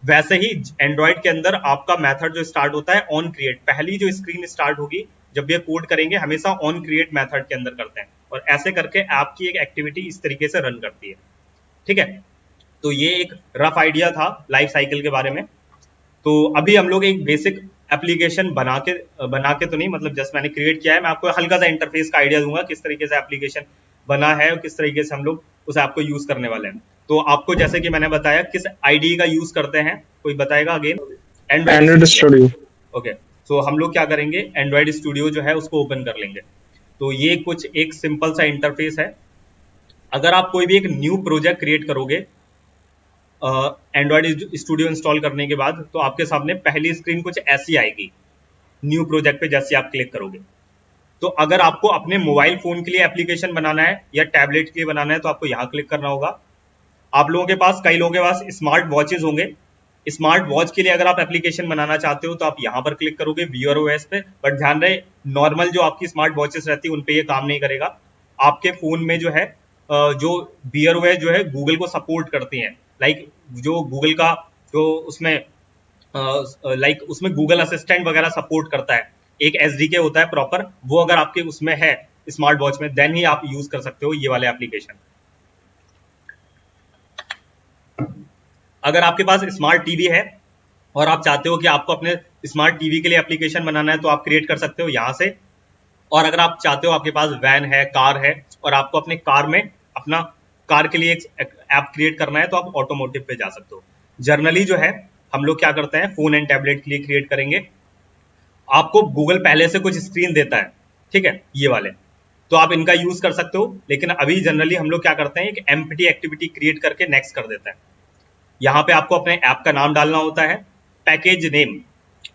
वैसे ही एंड्रॉइड के अंदर आपका मेथड जो स्टार्ट होता है ऑन क्रिएट, पहली जो स्क्रीन स्टार्ट होगी जब ये कोड करेंगे हमेशा ऑन क्रिएट मेथड के अंदर करते हैं, और ऐसे करके ऐप की एक एक्टिविटी इस तरीके से रन करती है। ठीक है, तो ये एक रफ आइडिया था लाइफ साइकिल के बारे में। तो अभी हम लोग एक बेसिक एप्लीकेशन बना के तो नहीं, मतलब जस्ट मैंने क्रिएट किया है, मैं आपको हल्का सा इंटरफेस का आइडिया दूंगा किस तरीके से एप्लीकेशन बना है और किस तरीके से हम लोग उस ऐप को यूज करने वाले हैं। तो आपको जैसे कि मैंने बताया किस आईडी का यूज करते हैं, कोई बताएगा अगेन? Android studio. ओके, तो हम लोग क्या करेंगे, एंड्रॉइड स्टूडियो जो है उसको ओपन कर लेंगे। तो ये कुछ एक सिंपल सा इंटरफेस है। अगर आप कोई भी एक न्यू प्रोजेक्ट क्रिएट करोगे एंड्रॉइड स्टूडियो इंस्टॉल करने के बाद, तो आपके सामने पहली स्क्रीन कुछ ऐसी आएगी न्यू प्रोजेक्ट पे जैसे आप क्लिक करोगे। तो अगर आपको अपने मोबाइल फोन के लिए एप्लीकेशन बनाना है या टैबलेट के लिए बनाना है तो आपको यहाँ क्लिक करना होगा। आप लोगों के पास, कई लोगों के पास स्मार्ट वॉचेज होंगे, स्मार्ट वॉच के लिए अगर आप एप्लीकेशन बनाना चाहते हो तो आप यहाँ पर क्लिक करोगे वीआर ओएस पे। बट ध्यान रहे, नॉर्मल जो आपकी स्मार्ट वॉचेस रहती है उन पे ये काम नहीं करेगा। आपके फोन में जो है जो वीआर ओएस जो है गूगल को सपोर्ट करती हैं, लाइक जो गूगल का जो उसमें लाइक उसमें गूगल असिस्टेंट वगैरह सपोर्ट करता है, एक एसडीके होता है प्रॉपर, वो अगर आपके उसमें है स्मार्ट वॉच में देन ही आप यूज कर सकते हो ये वाले एप्लीकेशन। अगर आपके पास स्मार्ट टीवी है और आप चाहते हो कि आपको अपने स्मार्ट टीवी के लिए एप्लीकेशन बनाना है तो आप क्रिएट कर सकते हो यहाँ से। और अगर आप चाहते हो, आपके पास वैन है, कार है और आपको अपने कार में अपना कार के लिए एक ऐप क्रिएट करना है तो आप ऑटोमोटिव पे जा सकते हो। जर्नली जो है हम लोग क्या करते हैं, फोन एंड टैबलेट के लिए क्रिएट करेंगे। आपको गूगल पहले से कुछ स्क्रीन देता है, ठीक है, ये वाले, तो आप इनका यूज कर सकते हो। लेकिन अभी जनरली हम लोग क्या करते हैं, एक एम्प्टी एक्टिविटी क्रिएट करके नेक्स्ट कर देता है। यहाँ पे आपको अपने ऐप का नाम डालना होता है, package name.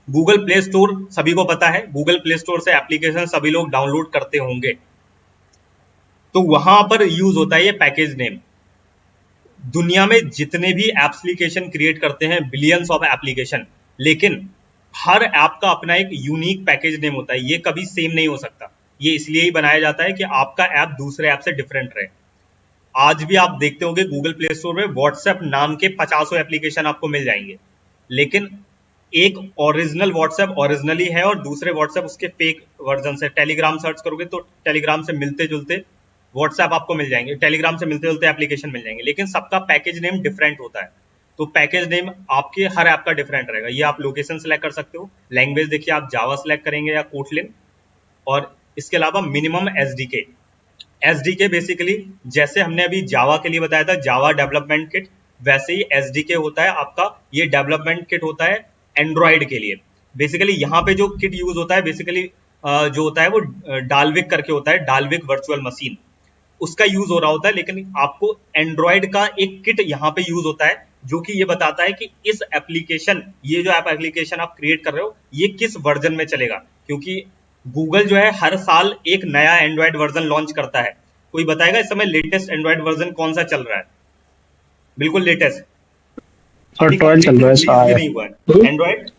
Google play store सभी को पता है, गूगल प्ले स्टोर से एप्लीकेशन सभी लोग डाउनलोड करते होंगे, तो वहां पर यूज होता है ये पैकेज नेम। दुनिया में जितने भी एप्लीकेशन क्रिएट करते हैं, बिलियंस ऑफ एप्लीकेशन, लेकिन हर ऐप का अपना एक यूनिक पैकेज नेम होता है। ये कभी सेम नहीं हो सकता। ये इसलिए ही बनाया जाता है कि आपका ऐप दूसरे ऐप से डिफरेंट रहे। आज भी आप देखते होंगे गूगल प्ले स्टोर में व्हाट्सएप नाम के 50 एप्लीकेशन आपको मिल जाएंगे, लेकिन एक ओरिजिनल व्हाट्सएप ओरिजिनली है और दूसरे व्हाट्सएप उसके फेक वर्जन से। टेलीग्राम सर्च करोगे तो टेलीग्राम से मिलते जुलते व्हाट्सएप आपको मिल जाएंगे, टेलीग्राम से मिलते जुलते एप्लीकेशन मिल जाएंगे, लेकिन सबका पैकेज नेम डिफरेंट होता है। तो पैकेज नेम आपके हर ऐप का डिफरेंट रहेगा। ये आप लोकेशन सेलेक्ट कर सकते हो। लैंग्वेज देखिए, आप जावा सेलेक्ट करेंगे या कोटलिन। और इसके अलावा मिनिमम एसडीके। एसडीके बेसिकली जैसे हमने अभी जावा के लिए बताया था, जावा डेवलपमेंट किट, वैसे ही एसडीके होता है आपका। ये डेवलपमेंट किट होता है एंड्रॉइड के लिए। बेसिकली यहाँ पे जो किट यूज होता है, बेसिकली जो होता है वो डालविक करके होता है, डालविक वर्चुअल मशीन, उसका यूज हो रहा होता है। लेकिन आपको एंड्रॉइड का एक किट यहाँ पे यूज होता है जो कि ये बताता है कि इस एप्लीकेशन, ये जो ऐप एप्लीकेशन आप क्रिएट कर रहे हो, ये किस वर्जन में चलेगा। क्योंकि गूगल जो है हर साल एक नया एंड्रॉइड वर्जन लॉन्च करता है। कोई बताएगा इस समय लेटेस्ट एंड्रॉइड वर्जन कौन सा चल रहा है? बिल्कुल लेटेस्ट सर 12 चल रहा है सर। नहीं हुआ है एंड्रॉइड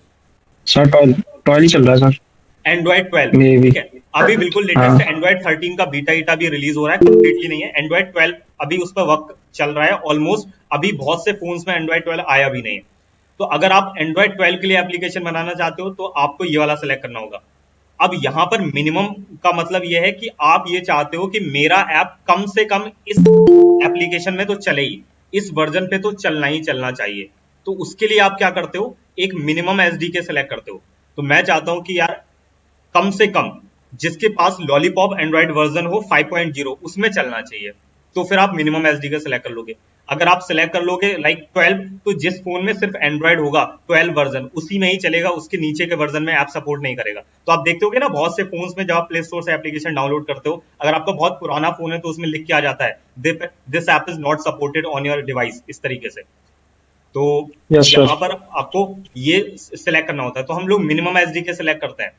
सर 12 ही चल रहा है सर। एंड्रॉइड 12, ठीक है, अभी बिल्कुल लेटेस्ट है। एंड्रॉइड 13 का बीटा ईटा भी रिलीज हो रहा है, कंप्लीटली नहीं है। एंड्रॉइड 12 अभी उस पर वर्क चल रहा है ऑलमोस्ट। अभी बहुत से फोन्स में एंड्रॉइड 12 आया भी नहीं है। तो अगर आप एंड्रॉइड 12 के लिए एप्लीकेशन बनाना चाहते हो तो आपको ये वाला सेलेक्ट करना होगा। अब यहाँ पर मिनिमम का मतलब यह है कि आप ये चाहते हो कि मेरा ऐप कम से कम इस एप्लीकेशन में तो चले ही, इस वर्जन पे तो चलना ही चलना चाहिए। तो उसके लिए आप क्या करते हो, एक मिनिमम एसडीके सेलेक्ट करते हो। तो मैं चाहता हूं कि यार कम से कम जिसके पास लॉलीपॉप एंड्रॉइड वर्जन हो 5.0 उसमें चलना चाहिए, तो फिर आप मिनिमम एसडीके सेलेक्ट कर लोगे। अगर आप सेलेक्ट कर लोगे लाइक 12, तो जिस फोन में सिर्फ एंड्रॉइड होगा 12 वर्जन उसी में ही चलेगा, उसके नीचे के वर्जन में ऐप सपोर्ट नहीं करेगा। तो आप देखते होगे ना बहुत से फोन्स में जब आप प्ले स्टोर से एप्लीकेशन डाउनलोड करते हो, अगर आपका बहुत पुराना फोन है तो उसमें लिख के आ जाता है this app is not supported on your device, इस तरीके से। तो यहाँ पर आपको ये सिलेक्ट करना होता है। तो हम लोग मिनिमम एसडीके सेलेक्ट करते हैं।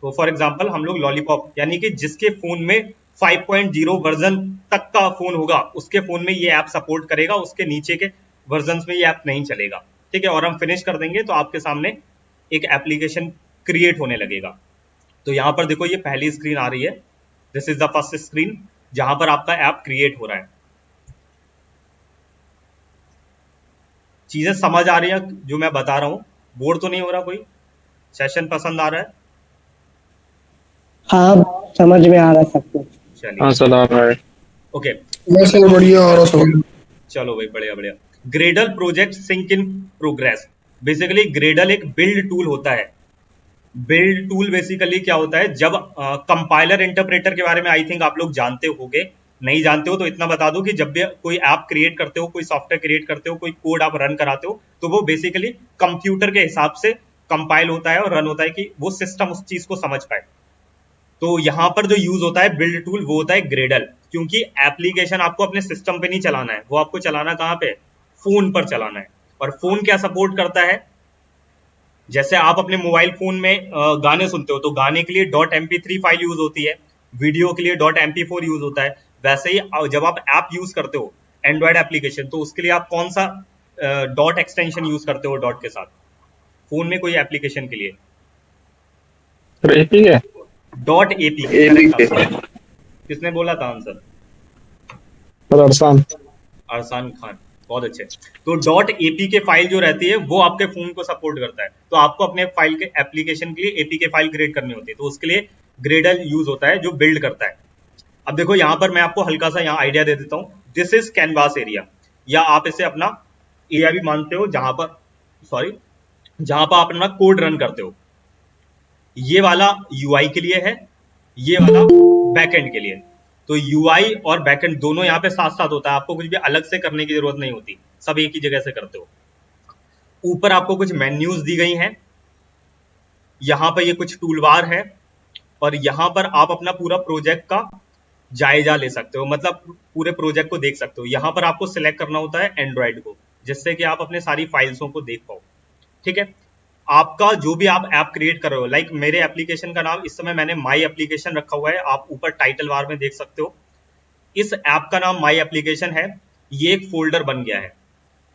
तो फॉर एग्जांपल हम लोग लॉलीपॉप, यानी कि जिसके फोन में 5.0 वर्जन तक का फोन होगा उसके फोन में ये ऐप सपोर्ट करेगा, उसके नीचे के वर्जन्स में ये ऐप नहीं चलेगा, ठीक है। और हम फिनिश कर देंगे तो आपके सामने एक एप्लीकेशन क्रिएट होने लगेगा। तो यहाँ पर देखो ये पहली स्क्रीन आ रही है, this is the first screen जहां पर आपका ऐप क्रिएट हो रहा है। चीजें समझ आ रही है जो मैं बता रहा हूँ? बोर तो नहीं हो रहा? कोई सेशन पसंद आ रहा है? हाँ समझ में आ रहा है सब कुछ। चलिए हाँ सर आ रहा है। ओके, बढ़िया आ रहा सब। चलो भाई बढ़िया बढ़िया। Gradle project sync in progress. Basically Gradle एक बिल्ड टूल होता है। बिल्ड टूल बेसिकली क्या होता है, जब कंपाइलर इंटरप्रेटर के बारे में आई थिंक आप लोग जानते होगे, नहीं जानते हो तो इतना बता दो कि जब भी कोई ऐप क्रिएट करते हो, कोई सॉफ्टवेयर क्रिएट करते हो, कोई कोड आप रन कराते हो, तो वो बेसिकली कंप्यूटर के हिसाब से कंपाइल होता है और रन होता है कि वो सिस्टम उस चीज को समझ पाए। तो यहाँ पर जो यूज होता है बिल्ड टूल वो होता है ग्रेडल, क्योंकि एप्लीकेशन आपको अपने सिस्टम पे नहीं चलाना है, वो आपको चलाना कहाँ पे, फोन पर चलाना है। और फोन क्या सपोर्ट करता है, जैसे आप अपने मोबाइल फोन में गाने सुनते हो तो गाने के लिए .mp3 फाइल यूज होती है, वीडियो के लिए .mp4 यूज होता है। वैसे ही जब आप ऐप यूज करते हो एंड्रॉइड एप्लीकेशन, तो उसके लिए आप कौन सा डॉट एक्सटेंशन यूज करते हो डॉट के साथ फोन में कोई एप्लीकेशन के लिए? APK .apk। किसने बोला था आंसर? अरसान खान, बहुत अच्छे। तो .apk फाइल जो रहती है वो आपके फोन को सपोर्ट करता है। तो आपको अपने फाइल के एप्लीकेशन के लिए apk फाइल क्रिएट करनी होती है, तो उसके लिए ग्रेडल यूज होता है जो बिल्ड करता है। अब देखो यहाँ पर मैं आपको हल्का सा यहाँ आइडिया दे देता हूँ। दिस इज कैनवास एरिया, या आप इसे अपना एरिया भी मानते हो जहां पर आप अपना कोड रन करते हो। ये वाला यूआई के लिए है, ये वाला बैकएंड के लिए। तो यूआई और बैकएंड दोनों यहाँ पे साथ साथ होता है, आपको कुछ भी अलग से करने की जरूरत नहीं होती, सब एक ही जगह से करते हो। ऊपर आपको कुछ मेन्यूज दी गई हैं, यहाँ पर ये कुछ टूलबार है, और यहाँ पर आप अपना पूरा प्रोजेक्ट का जायजा ले सकते हो, मतलब पूरे प्रोजेक्ट को देख सकते हो। यहाँ पर आपको सिलेक्ट करना होता है एंड्रॉइड को, जिससे कि आप अपने सारी फाइल्सों को देख पाओ। ठीक है, आपका जो भी आप ऐप क्रिएट कर रहे हो, लाइक मेरे एप्लीकेशन का नाम इस समय मैंने माई एप्लीकेशन रखा हुआ है, आप ऊपर टाइटल बार में देख सकते हो। इस ऐप का नाम माई एप्लीकेशन है, ये एक फोल्डर बन गया है।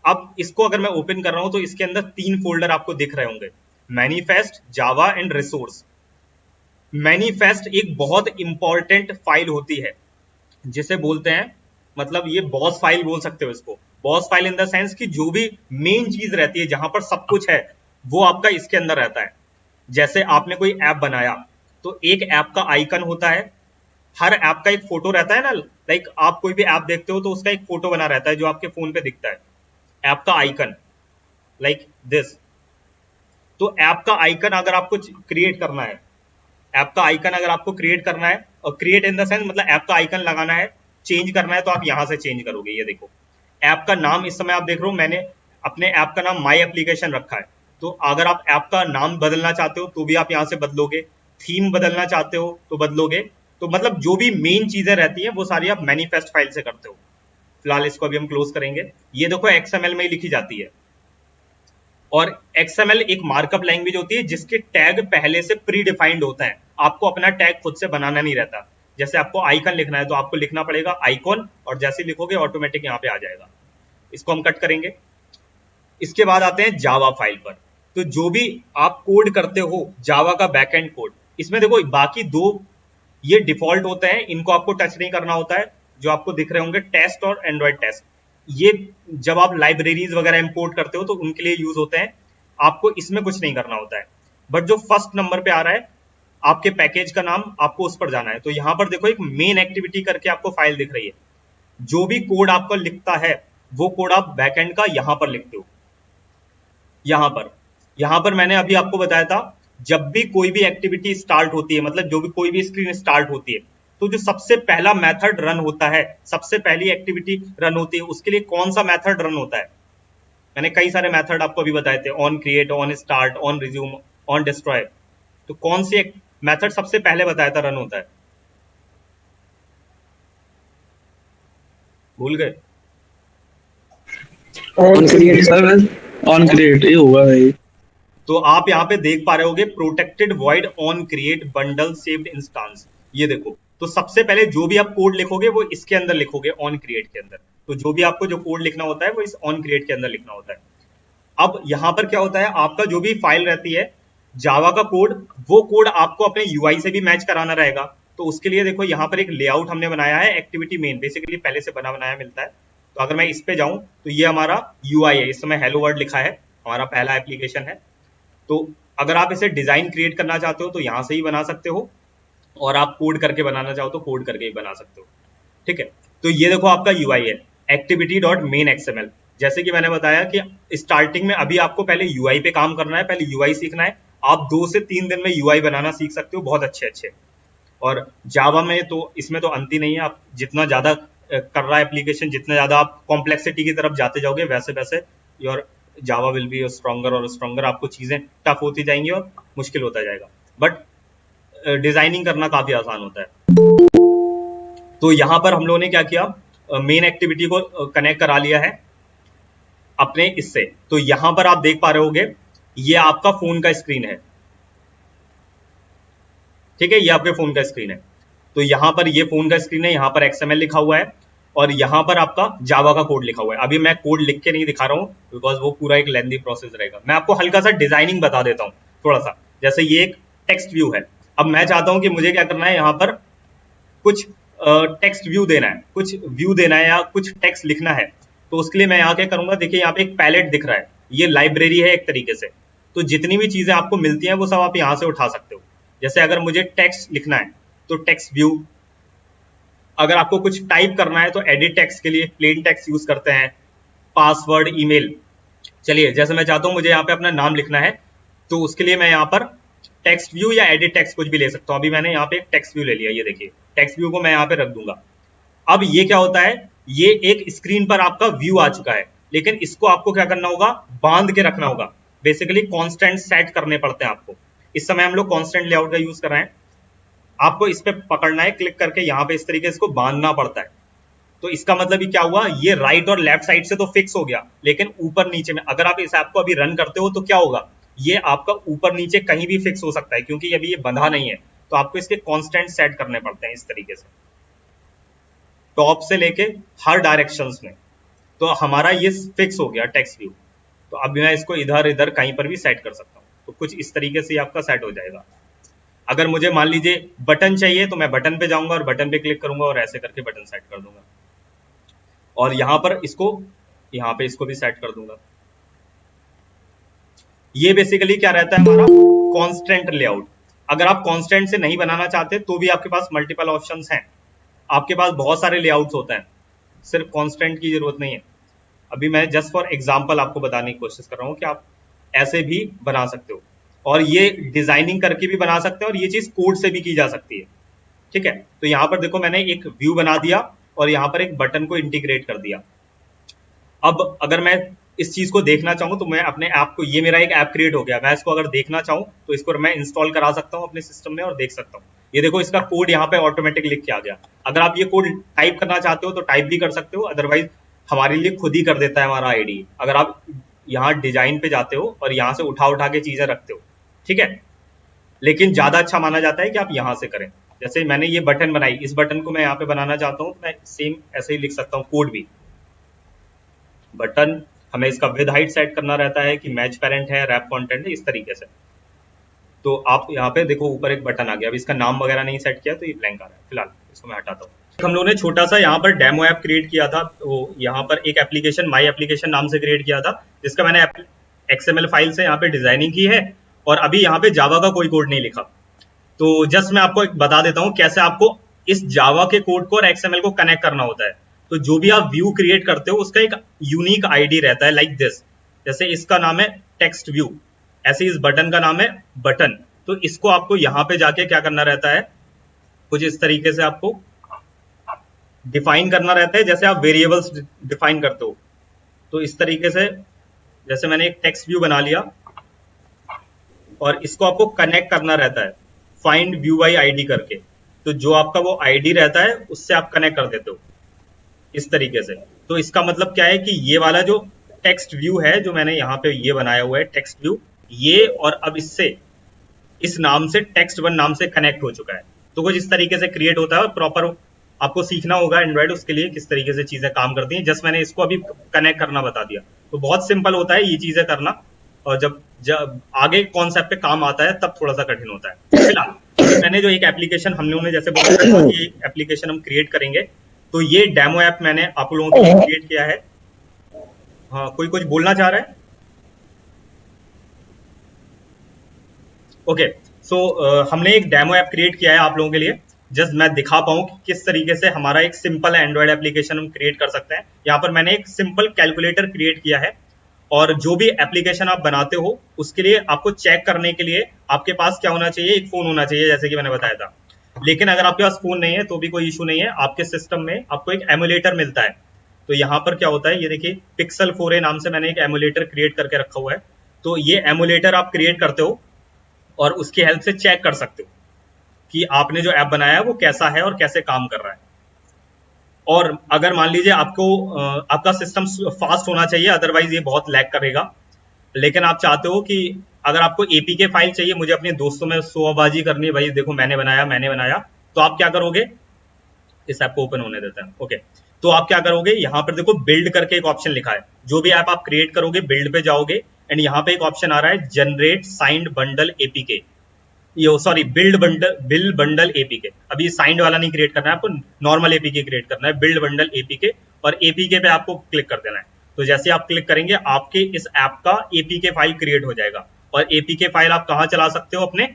अब इसको अगर मैं ओपन कर रहा हूं तो इसके अंदर 3 फोल्डर आपको दिख रहे होंगे, manifest, Java and resource. Manifest एक बहुत इंपॉर्टेंट फाइल होती है, जिसे बोलते हैं, मतलब ये बॉस फाइल बोल सकते हो इसको। Boss file in the sense कि जो भी मेन चीज रहती है, जहां पर सब कुछ है, वो आपका इसके अंदर रहता है। जैसे आपने कोई ऐप बनाया तो एक ऐप का आइकन होता है, हर ऐप का एक फोटो रहता है ना, लाइक आप कोई भी ऐप देखते हो तो उसका एक फोटो बना रहता है जो आपके फोन पे दिखता है, ऐप का आइकन, लाइक दिस। तो ऐप का आइकन अगर आपको क्रिएट करना है, ऐप का आइकन अगर आपको क्रिएट करना है, और क्रिएट इन द सेंस मतलब ऐप का आइकन लगाना है, चेंज करना है, तो आप यहां से चेंज करोगे। ये देखो ऐप का नाम इस समय आप देख रहे हो, मैंने अपने ऐप का नाम माई एप्लीकेशन रखा है। तो अगर आप ऐप का नाम बदलना चाहते हो तो भी आप यहां से बदलोगे, थीम बदलना चाहते हो तो बदलोगे। तो मतलब जो भी मेन चीजें रहती हैं वो सारी आप मैनिफेस्ट फाइल से करते हो। फिलहाल इसको अभी हम क्लोज करेंगे। ये देखो XML में ही लिखी जाती है, और XML एक मार्कअप लैंग्वेज होती है जिसके टैग पहले से प्री डिफाइंड होता है, आपको अपना टैग खुद से बनाना नहीं रहता। जैसे आपको आइकन लिखना है तो आपको लिखना पड़ेगा आइकॉन, और जैसे लिखोगे ऑटोमेटिक यहाँ पे आ जाएगा। इसको हम कट करेंगे। इसके बाद आते हैं जावा फाइल पर। तो जो भी आप कोड करते हो जावा का बैकएंड कोड, इसमें देखो बाकी 2 ये डिफॉल्ट होते हैं, इनको आपको टच नहीं करना होता है, जो आपको दिख रहे होंगे टेस्ट और एंड्रॉइड टेस्ट। ये जब आप लाइब्रेरीज वगैरह इंपोर्ट करते हो तो उनके लिए यूज होते हैं, आपको इसमें कुछ नहीं करना होता है। बट जो फर्स्ट नंबर पे आ रहा है आपके पैकेज का नाम, आपको उस पर जाना है। तो यहाँ पर देखो एक मेन एक्टिविटी करके आपको फाइल दिख रही है, जो भी कोड आपको लिखता है वो कोड आप बैकएंड का यहाँ पर लिखते हो। यहाँ पर मैंने अभी आपको बताया था, जब भी कोई भी एक्टिविटी स्टार्ट होती है, मतलब जो भी कोई भी स्क्रीन स्टार्ट होती है, तो जो सबसे पहला मेथड रन होता है, सबसे पहली एक्टिविटी रन होती है, उसके लिए कौन सा मेथड रन होता है? मैंने कई सारे मेथड आपको अभी बताए थे, on create, on start, on resume, on destroy. तो कौन सी मेथड सबसे पहले बताया था रन होता है? भूल गए? On create sir, on create ही होगा भाई। तो आप यहाँ पे देख पा रहे होगे protected void on create bundle saved instance. ये देखो, तो सबसे पहले जो भी आप कोड लिखोगे वो इसके अंदर लिखोगे, ऑन क्रिएट के अंदर। तो जो भी आपको जो कोड लिखना होता है वो इस ऑन क्रिएट के अंदर लिखना होता है। अब यहाँ पर क्या होता है, आपका जो भी फाइल रहती है जावा का कोड, वो कोड आपको अपने यूआई से भी मैच कराना रहेगा। तो उसके लिए देखो यहाँ पर एक लेआउट हमने बनाया है, एक्टिविटी मेन, बेसिकली पहले से बना बनाया मिलता है। तो अगर मैं इस पे जाऊं तो ये हमारा यूआई है, इस समय हेलो वर्ल्ड लिखा है, हमारा पहला एप्लीकेशन है। तो अगर आप इसे डिजाइन क्रिएट करना चाहते हो तो यहाँ से ही बना सकते हो, और आप कोड करके बनाना चाहो तो कोड करके ही बना सकते हो। ठीक है, तो ये देखो आपका यूआई है, activity.main.xml। जैसे कि मैंने बताया कि स्टार्टिंग में अभी आपको पहले यूआई पे काम करना है, पहले यूआई सीखना है। आप 2 से 3 दिन में यूआई बनाना सीख सकते हो, बहुत अच्छे। और जावा में तो इसमें तो अंत ही नहीं है, आप जितना ज्यादा कर रहा है एप्लीकेशन, जितना ज्यादा आप कॉम्प्लेक्सिटी की तरफ जाते जाओगे, वैसे वैसे your Java will be stronger और स्ट्रॉन्गर। आपको चीजें टफ होती जाएंगी और मुश्किल होता जाएगा, बट डिजाइनिंग करना काफी आसान होता है। तो यहां पर हम लोगों ने क्या किया, मेन एक्टिविटी को कनेक्ट करा लिया है अपने इससे। तो यहां पर आप देख पा रहे होगे ये आपका फोन का स्क्रीन है, ठीक है, ये आपके फोन का स्क्रीन है। तो यहां पर ये फोन का स्क्रीन है, यहां पर XML लिखा हुआ है, और यहां पर आपका जावा का कोड लिखा हुआ है। अभी मैं कोड लिख के नहीं दिखा रहा हूं बिकॉज वो पूरा एक लेंथी प्रोसेस रहेगा। मैं आपको हल्का सा डिजाइनिंग बता देता हूं थोड़ा सा। जैसे ये एक टेक्स्ट व्यू है, अब मैं चाहता हूं कि मुझे क्या करना है, यहाँ पर कुछ टेक्स्ट व्यू देना है, कुछ व्यू देना है या कुछ टेक्स्ट लिखना है। तो उसके लिए मैं यहाँ क्या करूंगा, देखिए यहाँ पे एक पैलेट दिख रहा है, ये लाइब्रेरी है एक तरीके से। तो जितनी भी चीजें आपको मिलती हैं वो सब आप यहाँ से उठा सकते हो। जैसे अगर मुझे टेक्स्ट लिखना है तो टेक्स्ट व्यू, अगर आपको कुछ टाइप करना है तो एडिट टेक्स्ट के लिए प्लेन टेक्स्ट यूज करते हैं, पासवर्ड, ईमेल। चलिए, जैसे मैं चाहता हूं मुझे यहाँ पे अपना नाम लिखना है, तो उसके लिए मैं यहाँ पर टेक्स्ट व्यू या एडिट टेक्स्ट कुछ भी ले सकता हूँ। अभी मैंने यहाँ पे एक टेक्स्ट व्यू ले लिया, ये देखिए टेक्स्ट व्यू को मैं यहाँ पे रख दूंगा। अब ये क्या होता है, ये एक स्क्रीन पर आपका व्यू आ चुका है, लेकिन इसको आपको क्या करना होगा, बांध के रखना होगा। बेसिकली कॉन्स्टेंट सेट करने पड़ते हैं आपको। इस समय हम लोग कॉन्स्टेंट लेआउट का यूज कर रहे हैं। आपको इस पे पकड़ना है, क्लिक करके यहाँ पे इस तरीके से इसको बांधना पड़ता है। तो इसका मतलब ये क्या हुआ, ये राइट और लेफ्ट साइड से तो फिक्स हो गया, लेकिन ऊपर नीचे में अगर आप इस ऐप को अभी रन करते हो तो क्या होगा, ये आपका ऊपर नीचे कहीं भी फिक्स हो सकता है, क्योंकि अभी ये बंधा नहीं है। तो आपको इसके कांस्टेंट सेट करने पड़ते हैं इस तरीके से, टॉप से लेके हर डायरेक्शंस में। तो हमारा ये फिक्स हो गया टेक्स्ट व्यू। तो अब मैं इसको इधर इधर कहीं पर भी सेट कर सकता हूँ। तो कुछ इस तरीके से आपका सेट हो जाएगा। अगर मुझे मान लीजिए बटन चाहिए तो मैं बटन पे जाऊंगा और बटन पे क्लिक करूंगा और ऐसे करके बटन सेट कर दूंगा, और यहां पर इसको यहां पे इसको भी सेट कर दूंगा। ये बेसिकली क्या रहता है, हमारा कांस्टेंट लेआउट। अगर आप कांस्टेंट से नहीं बनाना चाहते तो भी आपके पास मल्टीपल ऑप्शंस हैं। आपके पास बहुत सारे लेआउट्स होते हैं, सिर्फ कांस्टेंट की जरूरत नहीं है। अभी मैं जस्ट फॉर एग्जांपल आपको बताने की कोशिश कर रहा हूं कि आप ऐसे भी बना सकते हो, और ये डिजाइनिंग करके भी बना सकते हो, और ये चीज कोड से भी की जा सकती है। ठीक है, तो यहां पर देखो मैंने एक व्यू बना दिया और यहां पर एक बटन को इंटीग्रेट कर दिया। अब अगर मैं इस चीज को देखना चाहूं तो मैं अपने ऐप को, ये मेरा एक ऐप क्रिएट हो गया, मैं इसको अगर देखना चाहूं तो इसको मैं इंस्टॉल करा सकता हूं अपने सिस्टम में और देख सकता हूं। ये देखो इसका कोड यहाँ पे ऑटोमेटिक लिख के आ गया। अगर आप ये कोड टाइप करना चाहते हो तो टाइप भी कर सकते हो, अदरवाइज हमारे लिए खुद ही कर देता है हमारा आईडी। अगर आप यहाँ डिजाइन पे जाते हो और यहाँ से उठा के चीजें रखते हो, ठीक है, लेकिन ज्यादा अच्छा माना जाता है कि आप यहाँ से करें। जैसे मैंने ये बटन बनाई, इस बटन को मैं यहाँ पे बनाना चाहता हूँ, मैं सेम ऐसे ही लिख सकता हूँ कोड भी। बटन हमें इसका विद हाइट सेट करना रहता है कि मैच पेरेंट है, रैप कंटेंट है, इस तरीके से। तो आप यहाँ पे देखो ऊपर एक बटन आ गया। अब इसका नाम वगैरह नहीं सेट किया तो ये ब्लैंक आ रहा है, फिलहाल इसको मैं हटाता हूँ। हम लोगों ने छोटा सा यहाँ पर डेमो ऐप क्रिएट किया था, वो यहाँ पर एक एप्लीकेशन माई एप्लीकेशन नाम से क्रिएट किया था, जिसका मैंने XML फाइल से यहाँ पे डिजाइनिंग की है, और अभी यहाँ पे जावा का कोई कोड नहीं लिखा। तो जस्ट मैं आपको बता देता हूँ कैसे आपको इस जावा के कोड को और XML को कनेक्ट करना होता है। तो जो भी आप व्यू क्रिएट करते हो उसका एक यूनिक आईडी रहता है, लाइक दिस। जैसे इसका नाम है टेक्स्ट व्यू, ऐसे इस बटन का नाम है बटन। तो इसको आपको यहाँ पे जाके क्या करना रहता है, कुछ इस तरीके से आपको डिफाइन करना रहता है, जैसे आप वेरिएबल्स डिफाइन करते हो। तो इस तरीके से जैसे मैंने एक टेक्स्ट व्यू बना लिया और इसको आपको कनेक्ट करना रहता है फाइंड व्यू बाई आईडी करके। तो जो आपका वो आईडी रहता है उससे आप कनेक्ट कर देते हो इस तरीके से। तो इसका मतलब क्या है कि ये वाला जो टेक्स्ट व्यू है जो मैंने यहाँ पे ये बनाया हुआ है टेक्स्ट व्यू, ये और अब इससे इस नाम से टेक्स्ट वन नाम से कनेक्ट हो चुका है। तो कुछ इस तरीके से क्रिएट होता है, और प्रॉपर आपको सीखना होगा एंड्रॉइड उसके लिए किस तरीके से चीजें काम करती हैं। जस्ट मैंने इसको अभी कनेक्ट करना बता दिया। तो बहुत सिंपल होता है ये चीजें करना, और जब आगे कॉन्सेप्ट पे काम आता है तब थोड़ा सा कठिन होता है। फिलहाल मैंने जो एक एप्लीकेशन हम लोगों ने जैसे बोला था कि एक एप्लीकेशन हम क्रिएट करेंगे, तो ये डेमो ऐप मैंने आप लोगों के लिए क्रिएट किया है। हाँ, कोई कुछ बोलना चाह रहा है? ओके, सो हमने एक डेमो ऐप क्रिएट किया है आप लोगों के लिए, जस्ट मैं दिखा पाऊँ कि किस तरीके से हमारा एक सिंपल एंड्रॉइड एप्लीकेशन हम क्रिएट कर सकते हैं। यहाँ पर मैंने एक सिंपल कैलकुलेटर क्रिएट किया है, और जो भी एप्लीकेशन आप बनाते हो उसके लिए आपको चेक करने के लिए आपके पास क्या होना चाहिए, एक फोन होना चाहिए, जैसे कि मैंने बताया था। लेकिन अगर आपके पास फोन नहीं है तो भी कोई इशू नहीं है, आपके सिस्टम में आपको एक एमुलेटर मिलता है। तो यहाँ पर क्या होता है, ये देखिए पिक्सल 4a नाम से मैंने एक एमुलेटर क्रिएट करके रखा हुआ है। तो ये एमुलेटर आप क्रिएट करते हो और उसकी हेल्प से चेक कर सकते हो कि आपने जो ऐप बनाया है वो कैसा है और कैसे काम कर रहा है। और अगर मान लीजिए आपको आपका सिस्टम फास्ट होना चाहिए, अदरवाइज ये बहुत लैग करेगा, लेकिन आप चाहते हो कि अगर आपको APK फाइल चाहिए, मुझे अपने दोस्तों में शोबाजी करनी है, भाई देखो मैंने बनाया, तो आप क्या करोगे, इस ऐप को ओपन होने देते हैं। ओके, तो आप क्या करोगे, यहाँ पर देखो बिल्ड करके एक ऑप्शन लिखा है। जो भी ऐप आप क्रिएट करोगे बिल्ड पे जाओगे, एंड यहाँ पे एक ऑप्शन आ रहा है generate signed bundle APK, build bundle APK। अभी साइंड वाला नहीं क्रिएट करना है आपको, नॉर्मल APK क्रिएट करना है, बिल्ड बंडल APK, और APK पे आपको क्लिक कर देना है। तो जैसे आप क्लिक करेंगे आपके इस ऐप का APK फाइल क्रिएट हो जाएगा, और APK फाइल आप कहाँ चला सकते हो, अपने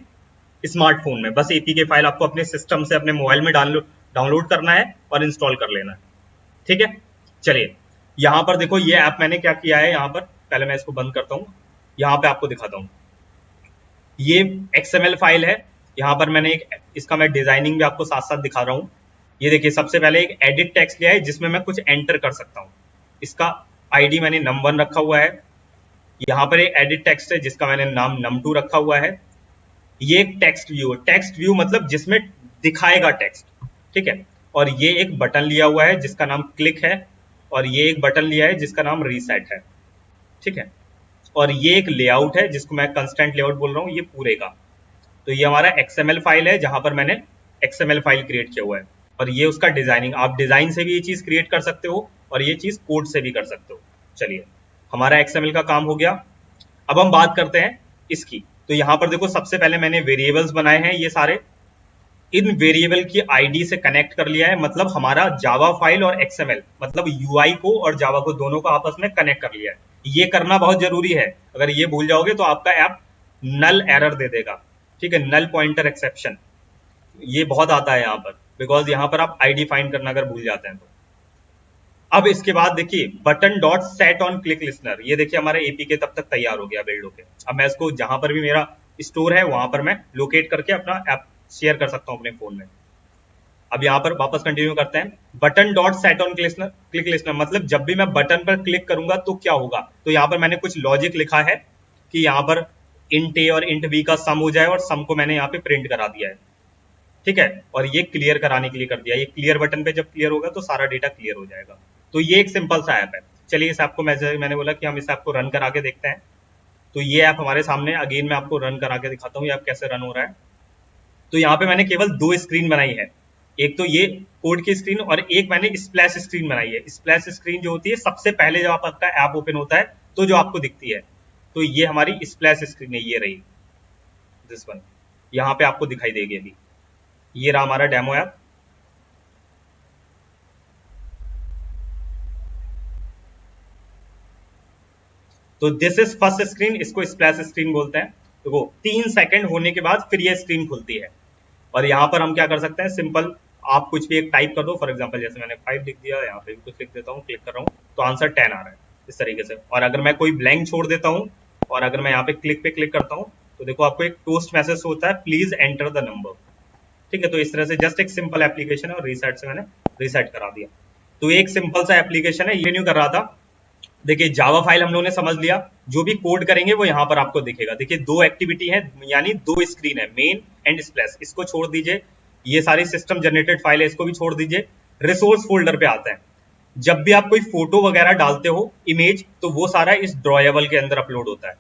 स्मार्टफोन में। बस APK फाइल आपको अपने सिस्टम से अपने मोबाइल में डाउनलोड करना है और इंस्टॉल कर लेना है। ठीक है, चलिए यहाँ पर देखो ये ऐप मैंने क्या किया है, यहाँ पर पहले मैं इसको बंद करता हूँ, यहाँ पे आपको दिखाता हूँ। ये XML फाइल है, यहाँ पर मैंने इसका मैं डिजाइनिंग भी आपको साथ साथ दिखा रहा हूँ। ये देखिए सबसे पहले एक एडिट टेक्स्ट लिया है जिसमें मैं कुछ एंटर कर सकता हूँ। इसका आईडी मैंने num1 रखा हुआ है। यहाँ पर एक एडिट टेक्स्ट है जिसका मैंने नाम num2 रखा हुआ है। ये एक टेक्स्ट व्यू है, टेक्स्ट व्यू मतलब जिसमें दिखाएगा टेक्स्ट, ठीक है। और ये एक बटन लिया हुआ है जिसका नाम क्लिक है, और ये एक बटन लिया है जिसका नाम रीसेट है, ठीक है। और ये एक लेआउट है जिसको मैं कंस्टेंट लेआउट बोल रहा हूँ, ये पूरे का। तो ये हमारा XML फाइल है जहां पर मैंने XML फाइल क्रिएट किया हुआ है, और ये उसका डिजाइनिंग, आप डिजाइन से भी ये चीज क्रिएट कर सकते हो और ये चीज कोड से भी कर सकते हो। चलिए हमारा XML का काम हो गया। अब हम बात करते हैं इसकी। तो यहाँ पर देखो सबसे पहले मैंने वेरिएबल्स बनाए हैं, ये सारे इन वेरिएबल की आईडी से कनेक्ट कर लिया है, मतलब हमारा जावा फाइल और XML मतलब UI को और जावा को दोनों को आपस में कनेक्ट कर लिया है। ये करना बहुत जरूरी है, अगर ये भूल जाओगे तो आपका ऐप नल एरर दे देगा, ठीक है, नल पॉइंटर एक्सेप्शन, ये बहुत आता है यहाँ पर, बिकॉज यहाँ पर आप आईडी फाइंड करना अगर भूल जाते हैं तो। अब इसके बाद देखिए button dot set on click listener, ये देखिए हमारा APK तब तक तैयार हो गया बिल्ड होके। अब मैं इसको जहां पर भी मेरा स्टोर है वहां पर मैं लोकेट करके अपना ऐप शेयर कर सकता हूं अपने फोन में। अब यहाँ पर वापस कंटिन्यू करते हैं। Button dot set on click listener मतलब जब भी मैं बटन पर क्लिक करूंगा तो क्या होगा, तो यहाँ पर मैंने कुछ लॉजिक लिखा है कि यहाँ पर int a और int b का सम हो जाए, और सम को मैंने यहाँ पे प्रिंट करा दिया है, ठीक है। और ये क्लियर कराने के लिए कर दिया, ये क्लियर बटन पे जब क्लियर होगा तो सारा डेटा क्लियर हो जाएगा। तो ये एक सिंपल सा ऐप है। चलिए इस ऐप को मैंने बोला कि हम इस ऐप को रन करा के देखते हैं। तो ये ऐप हमारे सामने, अगेन मैं आपको रन करा के दिखाता हूँ ये ऐप कैसे रन हो रहा है। तो यहाँ पे मैंने केवल 2 स्क्रीन बनाई है, एक तो ये कोड की स्क्रीन और एक मैंने स्प्लैश स्क्रीन बनाई है। स्प्लैश स्क्रीन जो होती है सबसे पहले जब आपका ऐप ओपन होता है तो जो आपको दिखती है, तो ये हमारी स्प्लैश स्क्रीन है, ये रही दिस वन, यहाँ पे आपको दिखाई देगी अभी। ये रहा हमारा डेमो ऐप। तो दिस इज फर्स्ट स्क्रीन, इसको स्प्लैश स्क्रीन बोलते हैं। तो वो 3 सेकंड होने के बाद फिर ये स्क्रीन खुलती है, और यहाँ पर हम क्या कर सकते हैं, सिंपल आप कुछ भी एक टाइप कर दो। फॉर एग्जांपल जैसे मैंने 5 लिख दिया, यहाँ पे भी कुछ लिख देता हूँ, क्लिक कर रहा हूँ तो आंसर 10 आ रहा है इस तरीके से। और अगर मैं कोई ब्लैंक छोड़ देता हूँ और अगर मैं यहाँ पे क्लिक करता हूँ तो देखो आपको एक टोस्ट मैसेज होता है, प्लीज एंटर द नंबर, ठीक है। तो इस तरह से जस्ट एक सिंपल एप्लीकेशन है, और रीसेट से मैंने रीसेट करा दिया। तो एक सिंपल सा एप्लीकेशन है, ये न्यू कर रहा था। देखिए जावा फाइल हम लोगों ने समझ लिया, जो भी कोड करेंगे वो यहाँ पर आपको दिखेगा। देखिए 2 एक्टिविटी है, यानी 2 स्क्रीन है, मेन एंड स्प्लैश। इसको छोड़ दीजिए, ये सारी सिस्टम जनरेटेड फाइल है, इसको भी छोड़ दीजिए। रिसोर्स फोल्डर पे आते हैं। जब भी आप कोई फोटो वगैरह डालते हो, इमेज, तो वो सारा इस ड्रॉएबल के अंदर अपलोड होता है।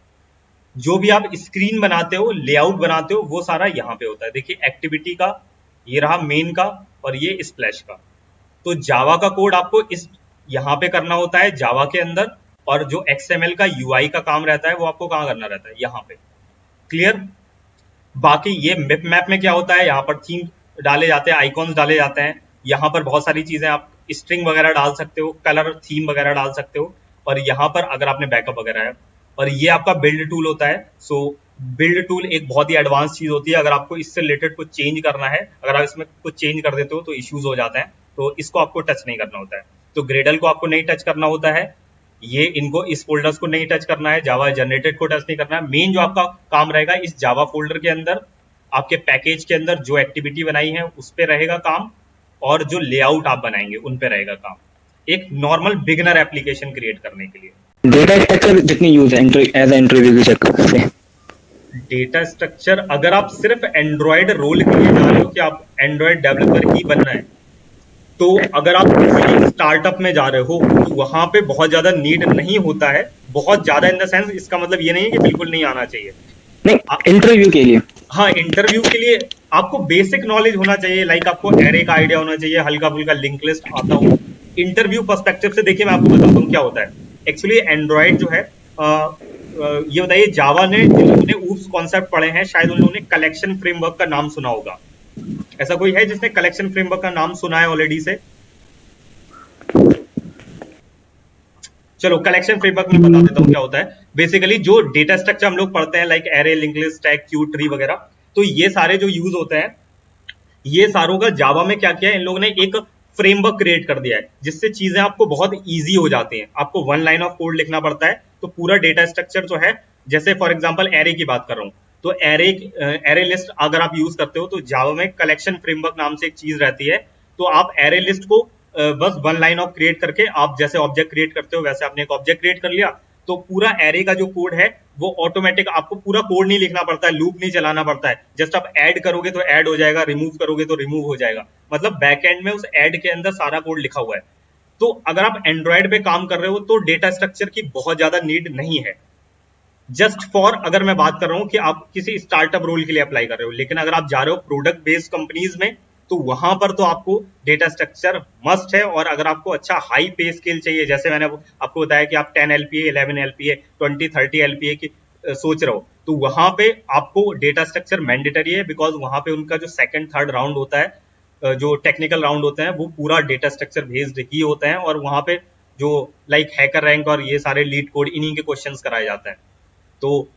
जो भी आप स्क्रीन बनाते हो, लेआउट बनाते हो, वो सारा यहाँ पे होता है। देखिए एक्टिविटी का ये रहा, मेन का, और ये स्प्लैश का। तो जावा का कोड आपको इस यहाँ पे करना होता है जावा के अंदर, और जो XML का UI का काम रहता है वो आपको कहाँ करना रहता है, यहाँ पे। क्लियर? बाकी ये मैप में क्या होता है, यहाँ पर थीम डाले जाते हैं, आइकॉन्स डाले जाते हैं, यहाँ पर बहुत सारी चीजें, आप स्ट्रिंग वगैरह डाल सकते हो, कलर थीम वगैरह डाल सकते हो, और यहाँ पर अगर आपने बैकअप वगैरह है, और ये आपका बिल्ड टूल होता है। सो बिल्ड टूल एक बहुत ही एडवांस चीज होती है। अगर आपको इससे रिलेटेड कुछ चेंज करना है, अगर आप इसमें कुछ चेंज कर देते हो तो इश्यूज हो जाते हैं, तो इसको आपको टच नहीं करना होता है। तो ग्रेडल को आपको नहीं टच करना होता है, ये इनको, इस फोल्डर्स को नहीं टच करना है, जावा जनरेटेड को टच नहीं करना है। मेन जो आपका काम रहेगा इस जावा फोल्डर के अंदर, आपके पैकेज के अंदर जो एक्टिविटी बनाई है उस पे रहेगा काम, और जो लेआउट आप बनाएंगे उन पे रहेगा काम, एक नॉर्मल बिगिनर एप्लीकेशन क्रिएट करने के लिए। डेटा स्ट्रक्चर कितनी यूज है एज इंटरव्यू की चक्कर से? डेटा स्ट्रक्चर अगर आप सिर्फ एंड्रॉयड रोल के लिए जा रहे हो कि आप एंड्रॉयड डेवलपर ही बनना है, तो अगर आप किसी स्टार्टअप में जा रहे हो तो वहां पे बहुत ज्यादा नीड नहीं होता है। बहुत ज्यादा इन द सेंस, इसका मतलब ये नहीं है कि बिल्कुल नहीं आना चाहिए। नहीं, इंटरव्यू के लिए। हाँ, इंटरव्यू के लिए आपको बेसिक नॉलेज होना चाहिए, लाइक आपको एरे का आइडिया होना चाहिए, हल्का फुल्का लिंक लिस्ट आता हो। इंटरव्यू पर्सपेक्टिव से देखिए मैं आपको बताता हूँ क्या होता है। एक्चुअली एंड्रॉयड जो है, ये बताइए, जावा ने जिन लोगों ने ऊप्स कॉन्सेप्ट पढ़े हैं शायद उन लोगों ने कलेक्शन फ्रेमवर्क का नाम सुना होगा। ऐसा कोई है जिसने कलेक्शन फ्रेमवर्क का नाम सुना है ऑलरेडी से? चलो कलेक्शन फ्रेमवर्क में बता देता हूँ क्या होता है। बेसिकली जो डेटा स्ट्रक्चर हम लोग पढ़ते हैं, like array, link list, stack, Q, tree वगैरह, तो ये सारे जो यूज होते हैं, ये सारों का जावा में क्या किया है, इन लोगों ने एक फ्रेमवर्क क्रिएट कर दिया है जिससे चीजें आपको बहुत ईजी हो जाती हैं। आपको 1 लाइन ऑफ कोड लिखना पड़ता है तो पूरा डेटा स्ट्रक्चर जो है, जैसे फॉर एग्जांपल एरे की बात कर रहा हूँ, तो एरे लिस्ट अगर आप यूज करते हो तो जावा में कलेक्शन फ्रेमवर्क नाम से एक चीज रहती है। तो आप एरे लिस्ट को बस 1 लाइन ऑफ क्रिएट करके, आप जैसे ऑब्जेक्ट क्रिएट करते हो वैसे आपने एक ऑब्जेक्ट क्रिएट कर लिया, तो पूरा एरे का जो कोड है वो ऑटोमेटिक, आपको पूरा कोड नहीं लिखना पड़ता है, लूप नहीं चलाना पड़ता है, जस्ट आप ऐड करोगे तो ऐड हो जाएगा, रिमूव करोगे तो रिमूव हो जाएगा। मतलब बैक एंड में उस ऐड के अंदर सारा कोड लिखा हुआ है। तो अगर आप एंड्रॉयड पे काम कर रहे हो तो डेटा स्ट्रक्चर की बहुत ज्यादा नीड नहीं है। जस्ट फॉर, अगर मैं बात कर रहा हूँ कि आप किसी स्टार्टअप रोल के लिए अप्लाई कर रहे हो, लेकिन अगर आप जा रहे हो प्रोडक्ट बेस्ड कंपनीज में तो वहां पर तो आपको डेटा स्ट्रक्चर मस्ट है। और अगर आपको अच्छा हाई पे स्केल चाहिए, जैसे मैंने आपको बताया कि आप 10 LPA, 11 LPA, 20, 30 LPA की सोच रहे हो, तो वहां पे आपको डेटा स्ट्रक्चर मैंडेटरी है, बिकॉज वहां पे उनका जो सेकंड थर्ड राउंड होता है, जो टेक्निकल राउंड होते हैं, वो पूरा डेटा स्ट्रक्चर बेस्ड ही होते हैं। और वहां पे जो लाइक हैकर रैंक और ये सारे लीड कोड, इन्हीं के क्वेश्चंस कराए जाते हैं। तो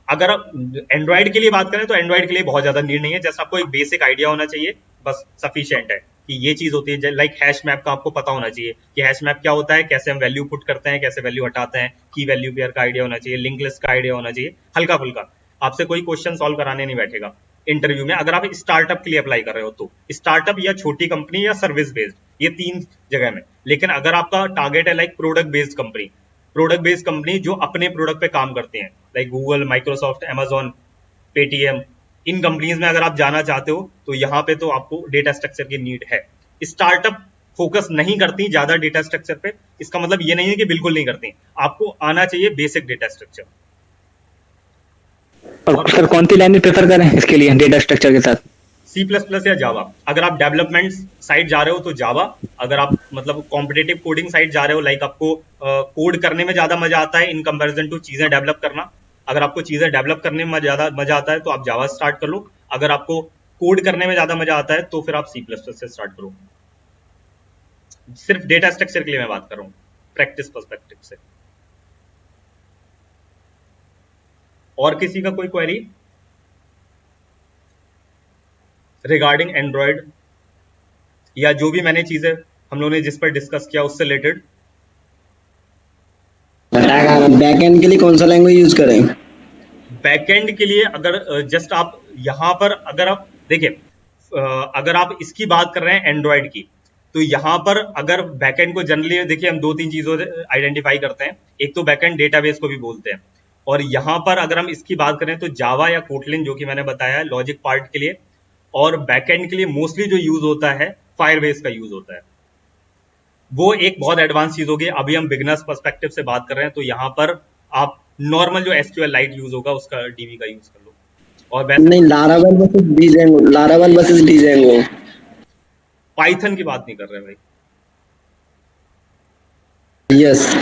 अगर आप एंड्रॉइड के लिए बात करें तो एंड्रॉइड के लिए बहुत ज्यादा नीड नहीं है, जस्ट आपको एक बेसिक आइडिया होना चाहिए, बस सफिशिएंट है कि ये चीज होती है। लाइक हैश मैप का आपको पता होना चाहिए कि हैश मैप क्या होता है, कैसे हम वैल्यू पुट करते हैं, कैसे वैल्यू हटाते हैं, की वैल्यू पेयर का आइडिया होना चाहिए, लिंक लिस्ट का आइडिया होना चाहिए, हल्का फुल्का। आपसे कोई क्वेश्चन सॉल्व कराने नहीं बैठेगा इंटरव्यू में। अगर आप स्टार्टअप के लिए अप्लाई कर रहे हो तो स्टार्टअप या छोटी कंपनी या सर्विस बेस्ड, ये 3 जगह में। लेकिन अगर आपका टारगेट है like product based company, product based company जो अपने प्रोडक्ट पे काम करते हैं, like Google, Microsoft, Amazon, Paytm, इन कंपनीज में अगर आप जाना चाहते हो तो यहाँ पे तो आपको डेटा स्ट्रक्चर की नीड है। स्टार्टअप फोकस नहीं करती ज्यादा डेटा स्ट्रक्चर पे, इसका मतलब ये नहीं है कि बिल्कुल नहीं करती, आपको आना चाहिए बेसिक डेटा स्ट्रक्चर। और सर कौन सी लैंग्वेज प्रेफर करें इसके लिए डेटा स्ट्रक्चर के साथ? C++ या जावा। अगर आप डेवलपमेंट साइड जा रहे हो तो जावा, अगर आप मतलब कॉम्पिटिटिव कोडिंग साइड जा रहे हो, लाइक आपको कोड करने में ज्यादा मजा आता है इन कंपैरिजन टू चीजें डेवलप करना, अगर आपको चीजें डेवलप करने में ज्यादा मजा आता है तो आप जावा स्टार्ट कर लो। अगर आपको कोड करने में ज्यादा मजा आता है तो फिर आप C++ से स्टार्ट करो। सिर्फ डेटा स्ट्रक्चर के लिए मैं बात कर रहा हूँ प्रैक्टिस पर्सपेक्टिव से। और किसी का कोई क्वेरी रिगार्डिंग एंड्रॉयड या जो भी मैंने चीजें हम लोगों ने जिस पर डिस्कस किया उससे रिलेटेड? बैकएंड के लिए कौन सा लैंग्वेज यूज करें? बैकएंड के लिए अगर जस्ट आप यहाँ पर अगर आप देखिए, अगर आप इसकी बात कर रहे हैं एंड्रॉयड की, तो यहाँ पर अगर बैकएंड को जनरली देखिए हम 2-3 चीजों से आइडेंटिफाई करते हैं। एक तो बैकएंड डेटाबेस को भी बोलते हैं, और यहाँ पर अगर हम इसकी बात करें तो जावा या कोटलिन जो कि मैंने बताया लॉजिक पार्ट के लिए, और बैकएंड के लिए मोस्टली जो यूज होता है फायरबेस का यूज होता है। वो एक बहुत एडवांस चीज होगी। अभी हम बिगनर्स पर्सपेक्टिव से बात कर रहे हैं, तो यहाँ पर आप नॉर्मल जो SQL लाइट यूज होगा उसका DB का यूज कर लो। और वैसे नहीं, लारावेल वर्सेस डिजेंगो, पाइथन की बात नहीं कर रहे भाई। यस,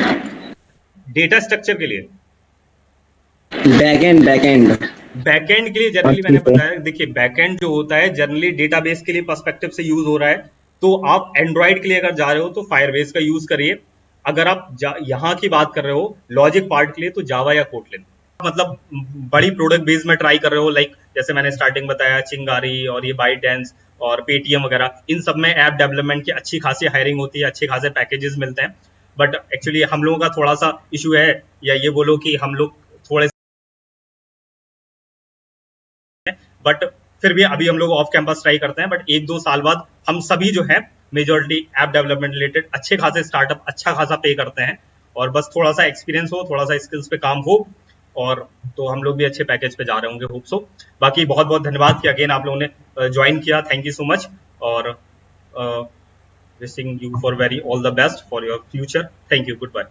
डेटा स्ट्रक्चर के लिए बैकएंड के लिए जनरली मैंने बताया, देखिए बैकएंड जो होता है जनरली डेटाबेस के लिए पर्सपेक्टिव से यूज हो रहा है। तो आप एंड्रॉइड के लिए अगर जा रहे हो तो फायरबेस का यूज करिए। अगर आप यहाँ की बात कर रहे हो लॉजिक पार्ट के लिए तो जावा या कोटलिन। मतलब बड़ी प्रोडक्ट बेस में ट्राई कर रहे हो, लाइक जैसे मैंने स्टार्टिंग बताया चिंगारी और ये बाइटेंस और पेटीएम वगैरह, इन सब में ऐप डेवलपमेंट की अच्छी खासी हायरिंग होती है, अच्छे खासे पैकेजेस मिलते हैं। बट एक्चुअली हम लोगों का थोड़ा सा इशू है, या ये बोलो कि हम लोग थोड़े, बट फिर भी अभी हम लोग ऑफ कैंपस ट्राई करते हैं। बट 1-2 साल बाद हम सभी जो है मेजॉरिटी ऐप डेवलपमेंट रिलेटेड अच्छे खासे स्टार्टअप अच्छा खासा पे करते हैं, और बस थोड़ा सा एक्सपीरियंस हो, थोड़ा सा स्किल्स पे काम हो, और तो हम लोग भी अच्छे पैकेज पे जा रहे होंगे, होप सो। बाकी बहुत बहुत धन्यवाद कि अगेन आप लोगों ने ज्वाइन किया, थैंक यू सो मच, और wishing you for very all the best for your future. Thank you, good bye.